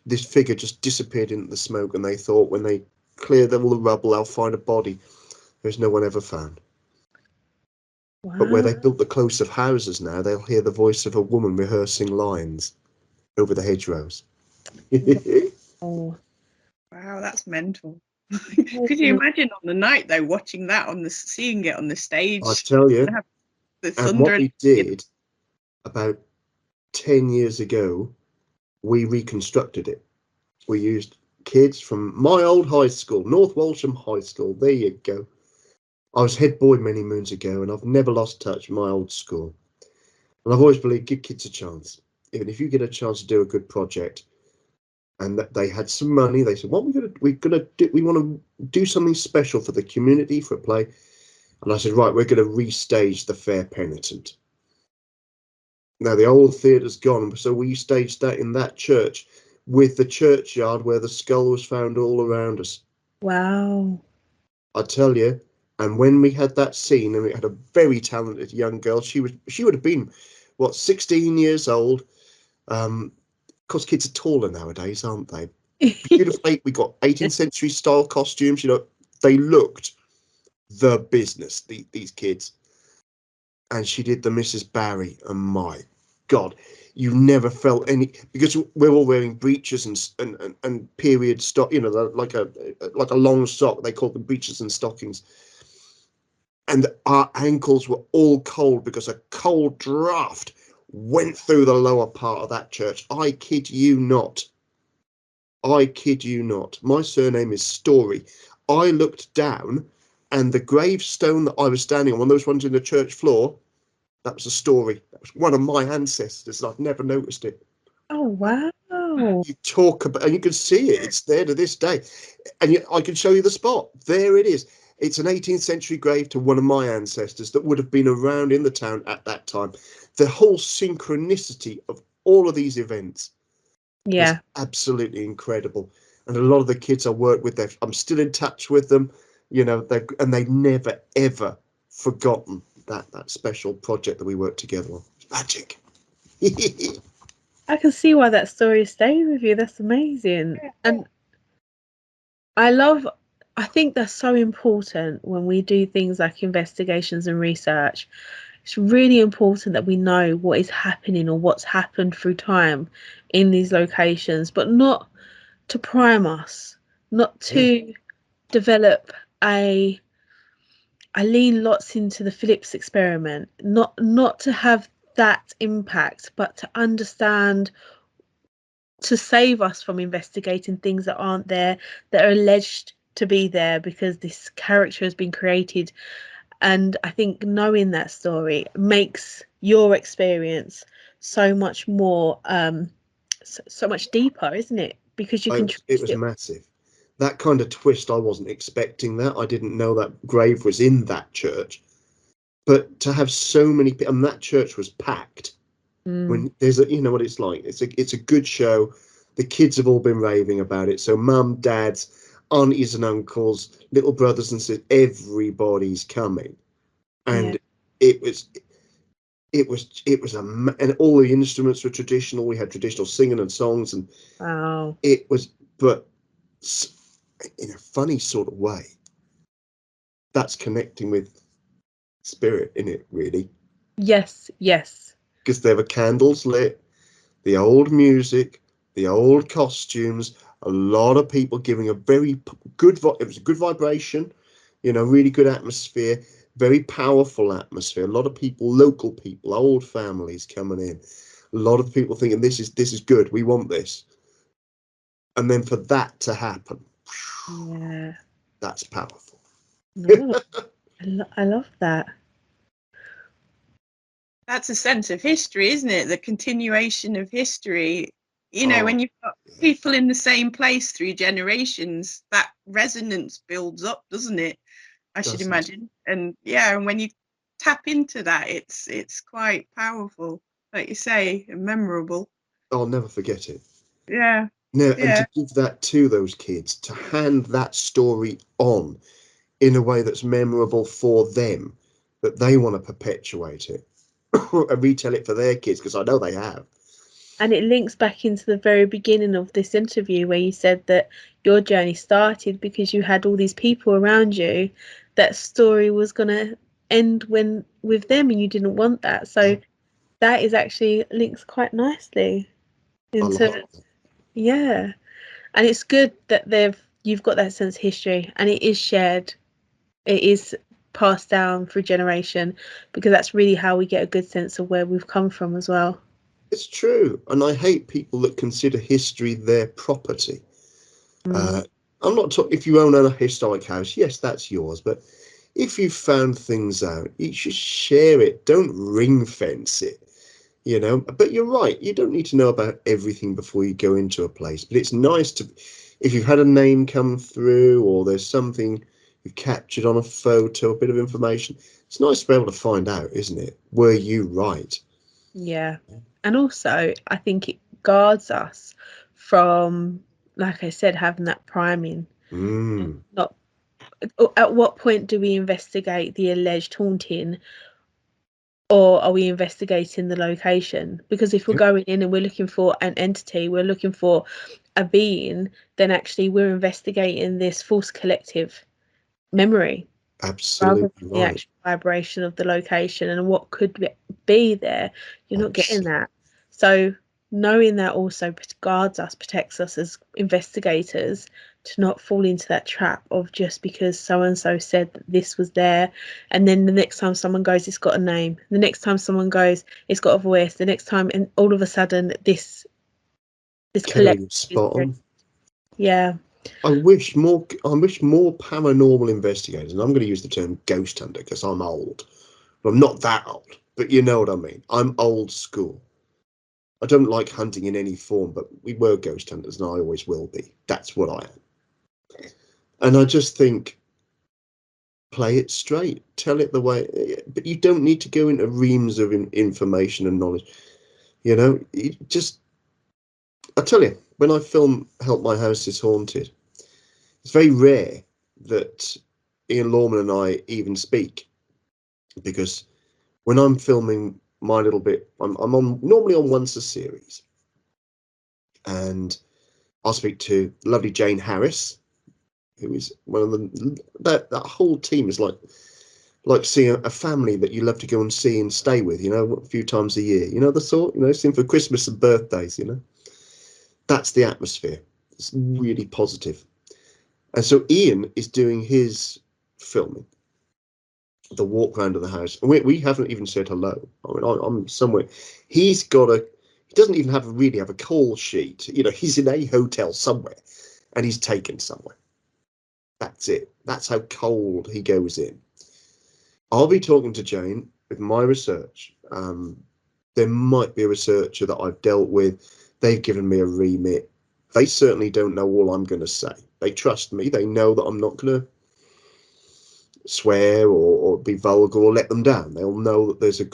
This figure just disappeared into the smoke, and they thought when they clear all the rubble, they'll find a body. There's no one ever found. Wow. But where they built the close of houses now, they'll hear the voice of a woman rehearsing lines over the hedgerows. Oh. Wow, that's mental. Could you imagine on the night though, watching that seeing it on the stage? I tell you, Have the and thunder what we did about 10 years ago, we reconstructed it. We used kids from my old high school, North Walsham High School. There you go. I was head boy many moons ago, and I've never lost touch with my old school. And I've always believed, give kids a chance. Even if you get a chance to do a good project, and that they had some money, they said, "What we're gonna do? We want to do something special for the community for a play." And I said, "Right, we're going to restage The Fair Penitent." Now the old theatre's gone, so we staged that in that church, with the churchyard where the skull was found all around us. Wow. I tell you. And when we had that scene, and we had a very talented young girl, she would have been, 16 years old. Because kids are taller nowadays, aren't they? Beautifully, we got 18th century style costumes. They looked the business. These kids, and she did the Mrs. Barry, and my God, you never felt any, because we're all wearing breeches and period stock. Like a long sock. They called them breeches and stockings. And our ankles were all cold because a cold draft went through the lower part of that church. I kid you not. I kid you not. My surname is Storey. I looked down, and the gravestone that I was standing on, one of those ones in the church floor, that was a Storey. That was one of my ancestors. I've never noticed it. Oh, wow. You talk about, and you can see it. It's there to this day. And I can show you the spot. There it is. It's an 18th century grave to one of my ancestors that would have been around in the town at that time. The whole synchronicity of all of these events was absolutely incredible. And a lot of the kids I work with, I'm still in touch with them, they've never ever forgotten that special project that we worked together on. It's magic. I can see why that story stayed with you. That's amazing. And I think that's so important when we do things like investigations and research. It's really important that we know what is happening or what's happened through time in these locations, but not to prime us, not to develop I lean lots into the Phillips experiment, not to have that impact, but to understand, to save us from investigating things that aren't there, that are alleged to be there because this character has been created. And I think knowing that story makes your experience so much more so much deeper, isn't it? Because you can It was massive. That kind of twist, I wasn't expecting that. I didn't know that grave was in that church. But to have so many people, and that church was packed. When there's you know what it's like. It's a good show. The kids have all been raving about it. So mum, dads, aunties and uncles, little brothers and sisters, everybody's coming. And it was and all the instruments were traditional. We had traditional singing and songs, and wow. it was, but in a funny sort of way, that's connecting with spirit in it, really. Yes, yes. Because there were candles lit, the old music, the old costumes, a lot of people giving a very good, it was a good vibration, you know, really good atmosphere, very powerful atmosphere. A lot of people, local people, old families coming in, a lot of people thinking this is good, we want this. And then for that to happen, Yeah. that's powerful. No, I love that. That's a sense of history, isn't it? The continuation of history. You know, when you've got people in the same place through generations, that resonance builds up, doesn't it? I should imagine. And yeah, and when you tap into that, it's quite powerful, like you say, and memorable. I'll never forget it. Yeah. No, Yeah. and to give that to those kids, to hand that story on in a way that's memorable for them, that they want to perpetuate it and retell it for their kids, because I know they have. And it links back into the very beginning of this interview where you said that your journey started because you had all these people around you. That story was going to end with them, and you didn't want that. So that is actually links quite nicely into, yeah. And it's good that you've got that sense of history, and it is shared. It is passed down through generation, because that's really how we get a good sense of where we've come from as well. It's true, and I hate people that consider history their property. I'm not talking if you own a historic house, yes, that's yours, but if you've found things out, you should share it. Don't ring fence it, you know. But you're right, you don't need to know about everything before you go into a place. But it's nice to, if you've had a name come through or there's something you've captured on a photo, a bit of information, it's nice to be able to find out, isn't it? Were you right? Yeah. And also, I think it guards us from, like I said, having that priming. Not at what point do we investigate the alleged haunting, or are we investigating the location? Because if we're going in and we're looking for an entity, we're looking for a being, then actually we're investigating this false collective memory. Absolutely Rather than the right. actual vibration of the location and what could be there. You're not getting that. So knowing that also guards us, protects us as investigators, to not fall into that trap of just because so and so said that this was there, and then the next time someone goes, it's got a name, the next time someone goes, it's got a voice, the next time, and all of a sudden this collective Spot on. Yeah. I wish more paranormal investigators, and I'm going to use the term ghost hunter because I'm old. Well, I'm not that old, but you know what I mean. I'm old school. I don't like hunting in any form, but we were ghost hunters, and I always will be. That's what I am. And I just think, play it straight, tell it the way, but you don't need to go into reams of information and knowledge. You know, I tell you, when I film Help My House is Haunted, it's very rare that Ian Lorman and I even speak, because when I'm filming my little bit, I'm normally on once a series, and I'll speak to lovely Jane Harris, who is one of the that whole team is like seeing a family that you love to go and see and stay with, you know, a few times a year, you know, the sort, you know, same for Christmas and birthdays, you know. That's the atmosphere. It's really positive. And so Ian is doing his filming, the walk around of the house, and we haven't even said hello. I mean, I'm somewhere. He doesn't even really have a call sheet. You know, he's in a hotel somewhere, and he's taken somewhere. That's it. That's how cold he goes in. I'll be talking to Jane with my research. There might be a researcher that I've dealt with. They've given me a remit. They certainly don't know all I'm going to say. They trust me. They know that I'm not going to swear or be vulgar or let them down. They'll know that there's a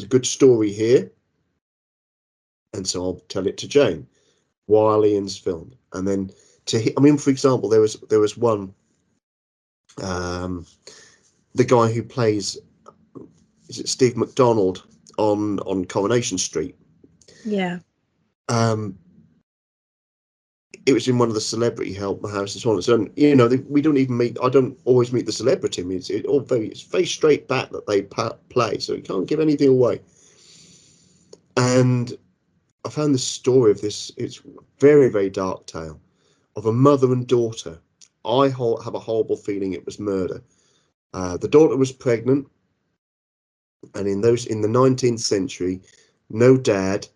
good story here, and so I'll tell it to Jane while Ian's filmed. And then I mean, for example, there was one, the guy who plays, is it Steve McDonald on Coronation Street? Yeah. it was in one of the celebrity help houses on. So, you know, we don't even meet. I don't always meet the celebrity. It's very straight back that they play, so you can't give anything away. And I found the story of this. It's very, very dark tale of a mother and daughter. I have a horrible feeling it was murder. The daughter was pregnant, and in the 19th century, no dad,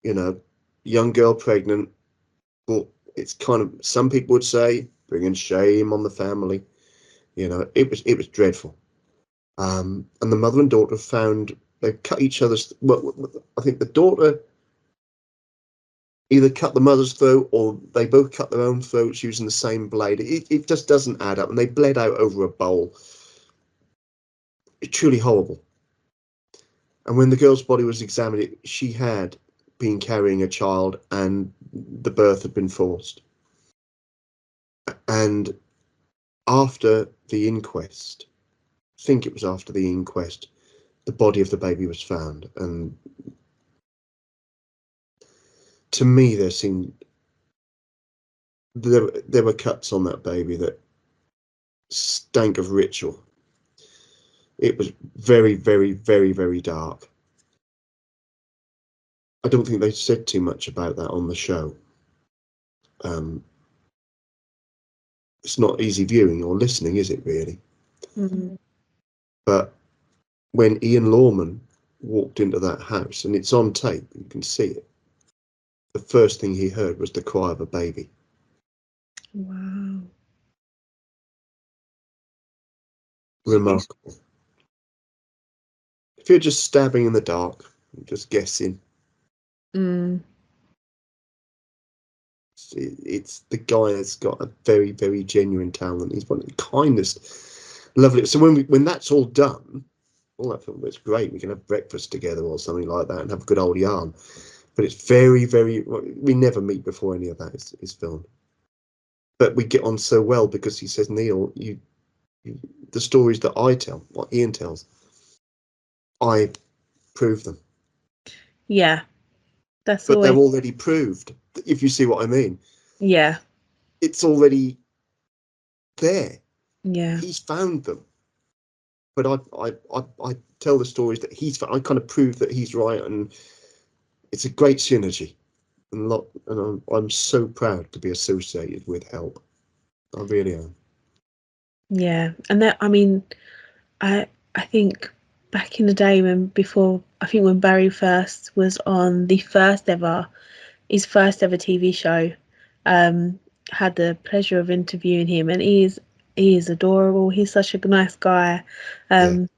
you know, young girl pregnant. But it's kind of, some people would say, bringing shame on the family. You know, it was dreadful. And the mother and daughter they cut each other's. Well, I think the daughter either cut the mother's throat or they both cut their own throats using the same blade. It just doesn't add up, and they bled out over a bowl. It's truly horrible. And when the girl's body was examined, she had been carrying a child, and the birth had been forced. And after the inquest, I think it was after the inquest, the body of the baby was found. And to me, there were cuts on that baby that stank of ritual. It was very, very, very, very dark. I don't think they said too much about that on the show. It's not easy viewing or listening, is it really? Mm-hmm. But when Ian Lorman walked into that house, and it's on tape, you can see it, the first thing he heard was the cry of a baby. Wow. Remarkable. If you're just stabbing in the dark, just guessing, it's the guy has got a very, very genuine talent. He's one of the kindest, lovely. So when that's all done, it's great. We can have breakfast together or something like that and have a good old yarn. But it's very, very. We never meet before any of that is filmed. But we get on so well because he says, Neil, the stories that I tell, what Ian tells, I prove them. Yeah, but they're already proved. If you see what I mean. Yeah. It's already there. Yeah. He's found them. But I tell the stories that he's found. I kind of prove that he's right, and it's a great synergy. And I'm so proud to be associated with Help. I really am. Yeah, and that, I mean, I think back in the day when Barry first was on his first ever TV show, had the pleasure of interviewing him, and he is adorable. He's such a nice guy.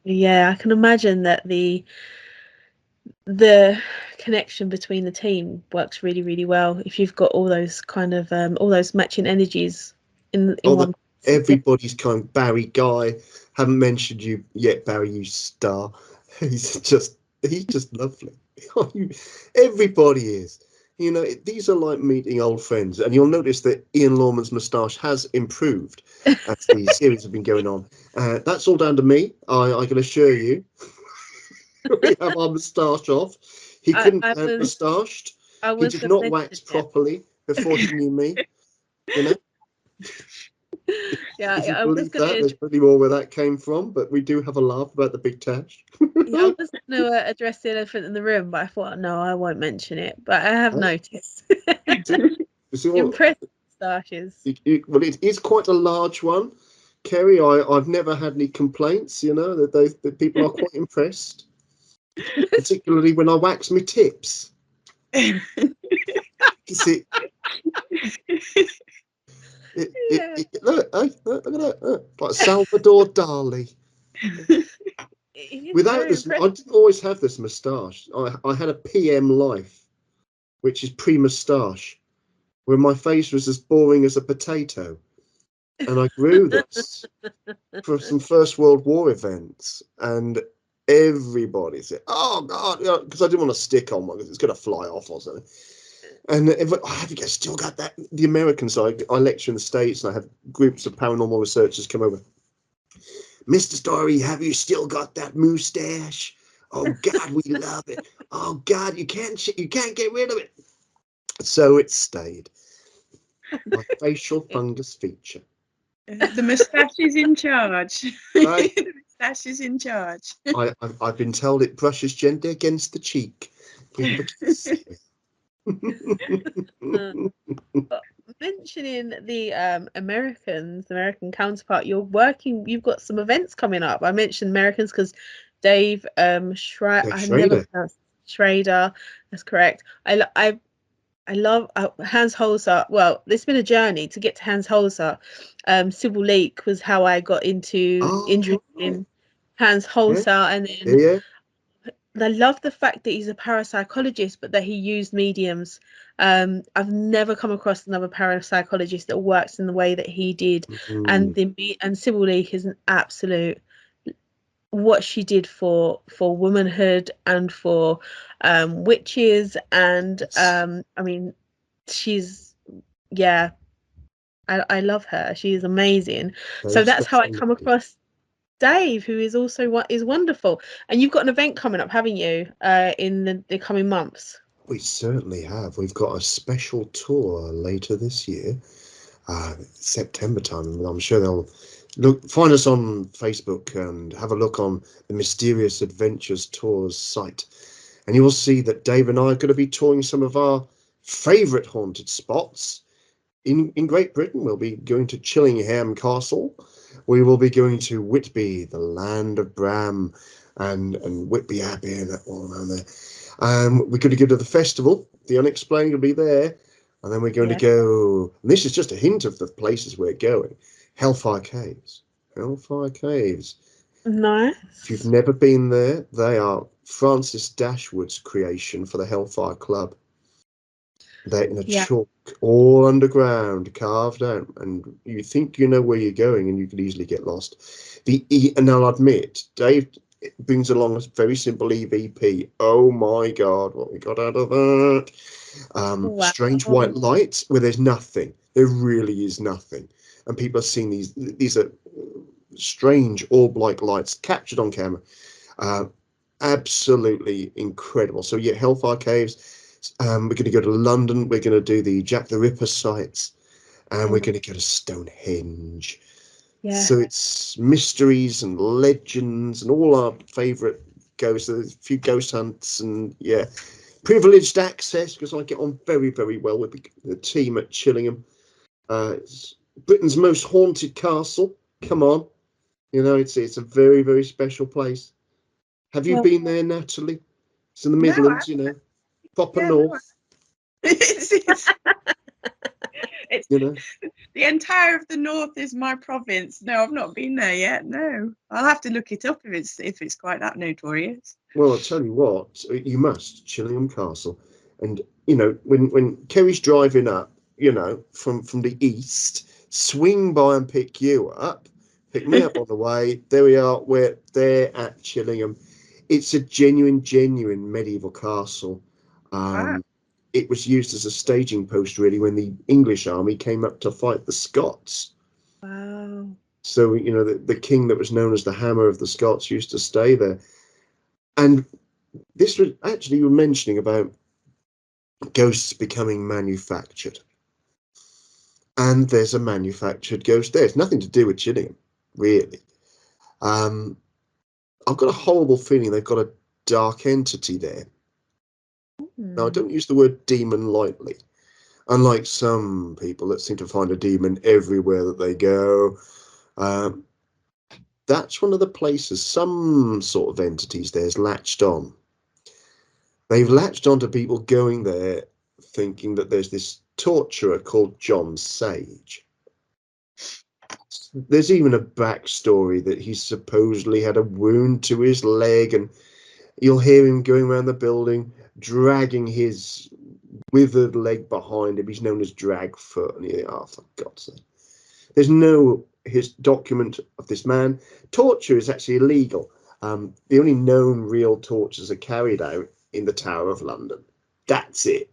Yeah, I can imagine that the connection between the team works really, really well if you've got all those kind of all those matching energies in one. Everybody's kind of Barry Guy. Haven't mentioned you yet, Barry, you star. He's just lovely. Everybody is. You know, these are like meeting old friends, and you'll notice that Ian Lorman's moustache has improved as the series have been going on. That's all down to me. I can assure you. We have our moustache off. He couldn't have moustached. He did not wax properly before he knew me. You know. Yeah, I was gonna. There's probably more where that came from, but we do have a laugh about the big tash. Yeah, I was going to address the elephant in the room, but I thought, no, I won't mention it. But I have noticed. Impressive moustaches. Well, it is quite a large one, Kerry. I've never had any complaints. You know that people are quite impressed, particularly when I wax my tips. You see. Look at that, like Salvador Dali. Without this, I didn't always have this moustache. I had a PM life, which is pre-moustache, where my face was as boring as a potato, and I grew this for some First World War events, and everybody said, "Oh God," because I didn't want to stick on one because it's going to fly off or something. And have you still got that? The Americans, I lecture in the States, and I have groups of paranormal researchers come over. Mr. Storey, have you still got that moustache? Oh God, we love it. Oh God, you can't get rid of it. So it stayed. My facial fungus feature. The moustache is in charge. Right. The moustache is in charge. I've been told it brushes gently against the cheek. We have a kiss. But mentioning the American counterpart, you've got some events coming up. I mentioned Americans because Dave I never Schrader. pronounced Schrader, that's correct. I love Hans Holzer. Well, it's been a journey to get to Hans Holzer. Civil Leak was how I got into Oh, interested in Hans Holzer, and then yeah. I love the fact that he's a parapsychologist, but that he used mediums. I've never come across another parapsychologist that works in the way that he did, and Civil Leak is an absolute. What she did for womanhood and for witches, and I mean, she's yeah, I love her. She is amazing. So Very that's how I special come lady. across Dave, who is also is wonderful. And you've got an event coming up, haven't you, in the coming months? We certainly have. We've got a special tour later this year, September time. And I'm sure they'll find us on Facebook and have a look on the Mysterious Adventures Tours site. And you will see that Dave and I are going to be touring some of our favourite haunted spots. In Great Britain, we'll be going to Chillingham Castle. We will be going to Whitby, the land of Bram, and Whitby Abbey and that all around there. We're going to go to the festival. The Unexplained will be there. And then we're going to go, and this is just a hint of the places we're going, Hellfire Caves. Hellfire Caves. Nice. If you've never been there, they are Francis Dashwood's creation for the Hellfire Club. They're in a chalk, all underground, carved out, and you think you know where you're going, and you could easily get lost. And I'll admit, Dave brings along a very simple EVP. Oh my God, what we got out of that! Strange white light where there's nothing. There really is nothing, and people are seeing these are strange orb-like lights captured on camera. Absolutely incredible. So yeah, Hellfire Caves. We're going to go to London. We're going to do the Jack the Ripper sites, and we're going to go to Stonehenge. Yeah. So it's mysteries and legends and all our favourite ghosts. There's a few ghost hunts and privileged access because I get on very, very well with the team at Chillingham. It's Britain's most haunted castle. Come on, it's a very, very special place. Have you been there, Natalie? It's in the Midlands, proper north. It's the entire of the north is my province. No, I've not been there yet. No, I'll have to look it up if it's quite that notorious. Well, I'll tell you what, you must Chillingham Castle, and when Kerry's driving up, from the east, swing by and pick you up, pick me up on the way. There we are. We're there at Chillingham. It's a genuine medieval castle. It was used as a staging post, really, when the English army came up to fight the Scots. Wow. So, the king that was known as the Hammer of the Scots used to stay there. And this was actually, you were mentioning about ghosts becoming manufactured. And there's a manufactured ghost there. It's nothing to do with Chillingham, really. I've got a horrible feeling they've got a dark entity there. Now, I don't use the word demon lightly, unlike some people that seem to find a demon everywhere that they go. That's one of the places some sort of entities there's latched on. They've latched on to people going there thinking that there's this torturer called John Sage. There's even a backstory that he supposedly had a wound to his leg, and you'll hear him going around the building dragging his withered leg behind him. He's known as Dragfoot, and for God's sake. There's no document of this man. Torture is actually illegal. The only known real tortures are carried out in the Tower of London. That's it.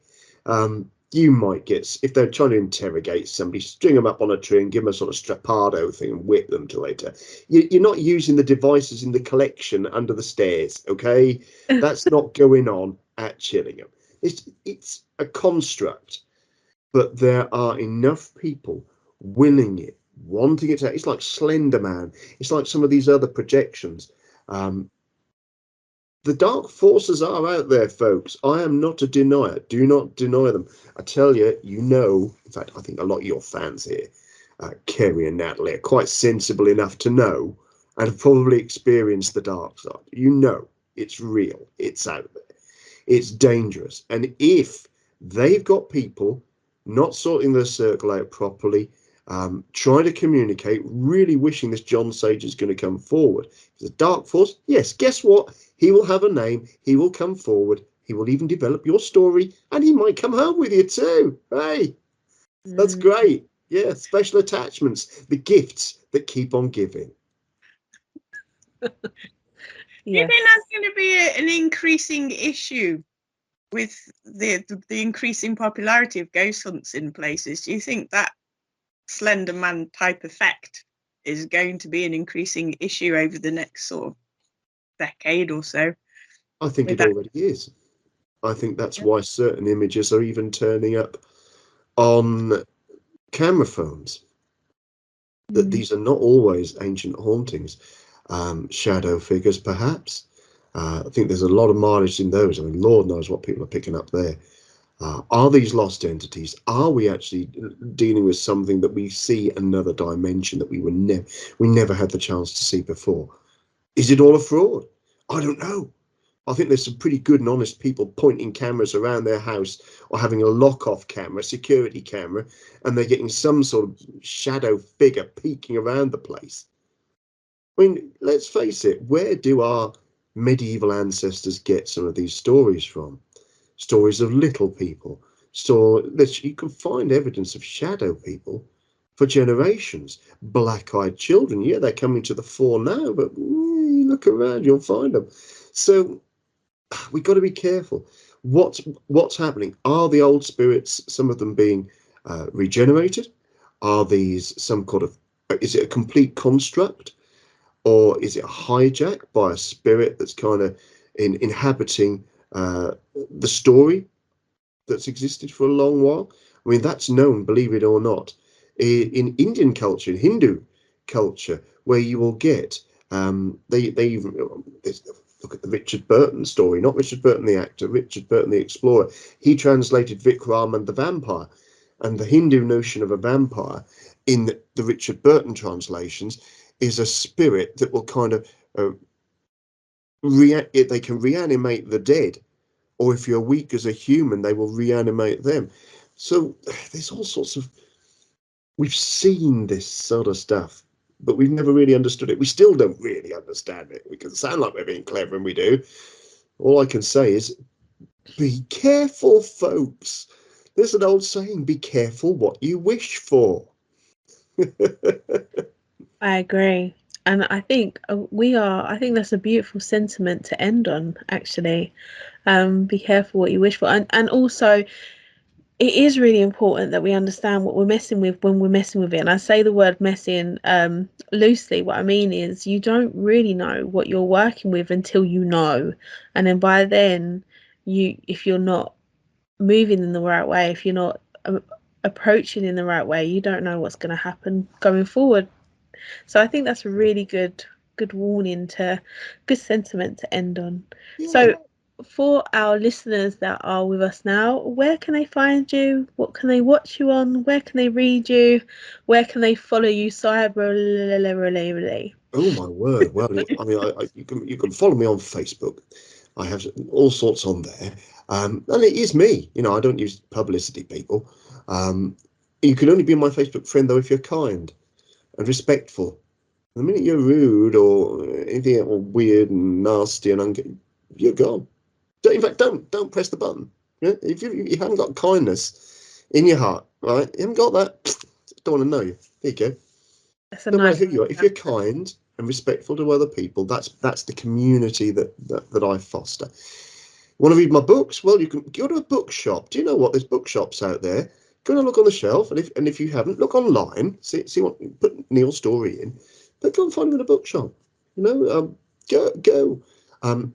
You might get, if they're trying to interrogate somebody, string them up on a tree and give them a sort of strappado thing and whip them to it. You're not using the devices in the collection under the stairs, okay? That's not going on at Chillingham. It's a construct. but there are enough people willing it, wanting it to. It's like Slender Man. It's like some of these other projections. The dark forces are out there, folks. I am not a denier. Do not deny them. I tell you, in fact, I think a lot of your fans here, Kerry and Natalie, are quite sensible enough to know and have probably experienced the dark side. It's real. It's out there. It's dangerous. And if they've got people not sorting their circle out properly, trying to communicate, really wishing this John Sage is going to come forward. It's a dark force. Yes, guess what? He will have a name. He will come forward. He will even develop your story, and he might come home with you too. Hey, that's great. Yeah, special attachments, the gifts that keep on giving. Do you think that's going to be an increasing issue with the increasing popularity of ghost hunts in places? Do you think that Slender Man type effect is going to be an increasing issue over the next sort of decade or so? I think it already is. I think that's why certain images are even turning up on camera phones. That these are not always ancient hauntings, shadow figures, perhaps. I think there's a lot of mileage in those. I mean, Lord knows what people are picking up there. Are these lost entities? Are we actually dealing with something that we see another dimension that we never had the chance to see before? Is it all a fraud? I don't know. I think there's some pretty good and honest people pointing cameras around their house or having a lock-off camera, security camera, and they're getting some sort of shadow figure peeking around the place. I mean, let's face it, where do our medieval ancestors get some of these stories from? Stories of little people. So that you can find evidence of shadow people for generations. Black-eyed children, yeah, they're coming to the fore now, but look around, you'll find them. So we've got to be careful. What's happening? Are the old spirits, some of them being regenerated? Are these some kind of, is it a complete construct? Or is it a hijack by a spirit that's kind of inhabiting the story that's existed for a long while? I mean, that's known, believe it or not, in Indian culture, in Hindu culture, where you will get, they even, look at the Richard Burton story, not Richard Burton the actor, Richard Burton the explorer. He translated Vikram and the vampire, and the Hindu notion of a vampire in the Richard Burton translations is a spirit that will kind of they can reanimate the dead, or if you're weak as a human, they will reanimate them. So there's all sorts of, we've seen this sort of stuff, but we've never really understood it. We still don't really understand it. We can sound like we're being clever, and we do. All I can say is, be careful, folks. There's an old saying, be careful what you wish for. I agree. And I think I think that's a beautiful sentiment to end on, actually. Be careful what you wish for. And also, it is really important that we understand what we're messing with when we're messing with it. And I say the word messing loosely. What I mean is you don't really know what you're working with until you know. And then by then, if you're not moving in the right way, if you're not approaching in the right way, you don't know what's going to happen going forward. So I think that's a really good warning, good sentiment to end on. Yeah. So for our listeners that are with us now, where can they find you? What can they watch you on? Where can they read you? Where can they follow you cyberly? Oh my word! Well, I mean, you can follow me on Facebook. I have all sorts on there, and it is me. You know, I don't use publicity, people. You can only be my Facebook friend though if you're kind and respectful. The minute you're rude or anything or weird and nasty and you're gone. In fact, don't press the button. You know, if you haven't got kindness in your heart, right? You haven't got that. Don't want to know you. There you go. No matter who you are, if you're kind and respectful to other people, that's the community that I foster. Want to read my books? Well, you can go to a bookshop. Do you know what? There's bookshops out there. Go and look on the shelf, and if you haven't, look online. See what, put Neil Storey in, but go and find him in a bookshop. You know, go.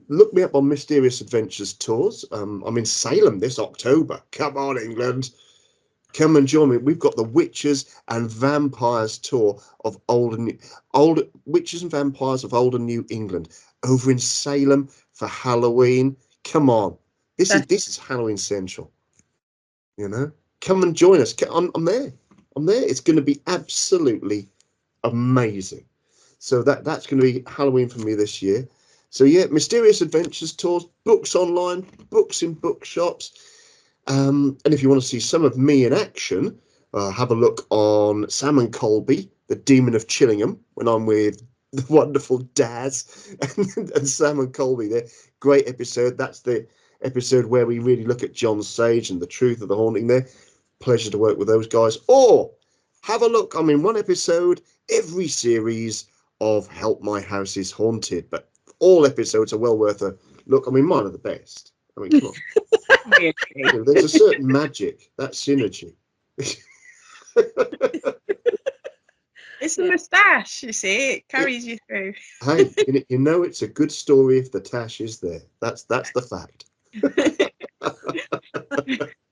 Look me up on Mysterious Adventures Tours. I'm in Salem this October. Come on, England. Come and join me. We've got the Witches and Vampires tour of old Witches and Vampires of Old and New England over in Salem for Halloween. Come on, this is Halloween Central. You know, come and join us. I'm there. It's going to be absolutely amazing. So that's going to be Halloween for me this year. So yeah, Mysterious Adventures tours, books online, books in bookshops. And if you want to see some of me in action, have a look on Sam and Colby, the Demon of Chillingham, when I'm with the wonderful Daz and Sam and Colby. There, great episode. That's the episode where we really look at John Sage and the truth of the haunting there. Pleasure to work with those guys. Or have a look. I'm in one episode every series of Help My House is Haunted, but all episodes are well worth a look. I mean, mine are the best. I mean, come on. There's a certain magic, that synergy. It's the moustache, you see, it carries you through. Hey, you know it's a good story if the tash is there. That's the fact.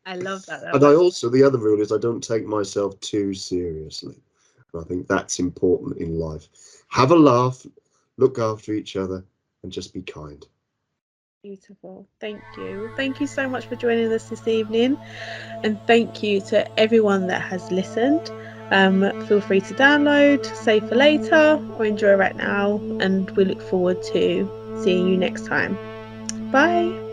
I love that. And I also, the other rule is I don't take myself too seriously. I think that's important in life. Have a laugh, look after each other, and just be kind. Beautiful. Thank you. Thank you so much for joining us this evening, and thank you to everyone that has listened. Feel free to download, save for later, or enjoy right now, and we look forward to seeing you next time. Bye.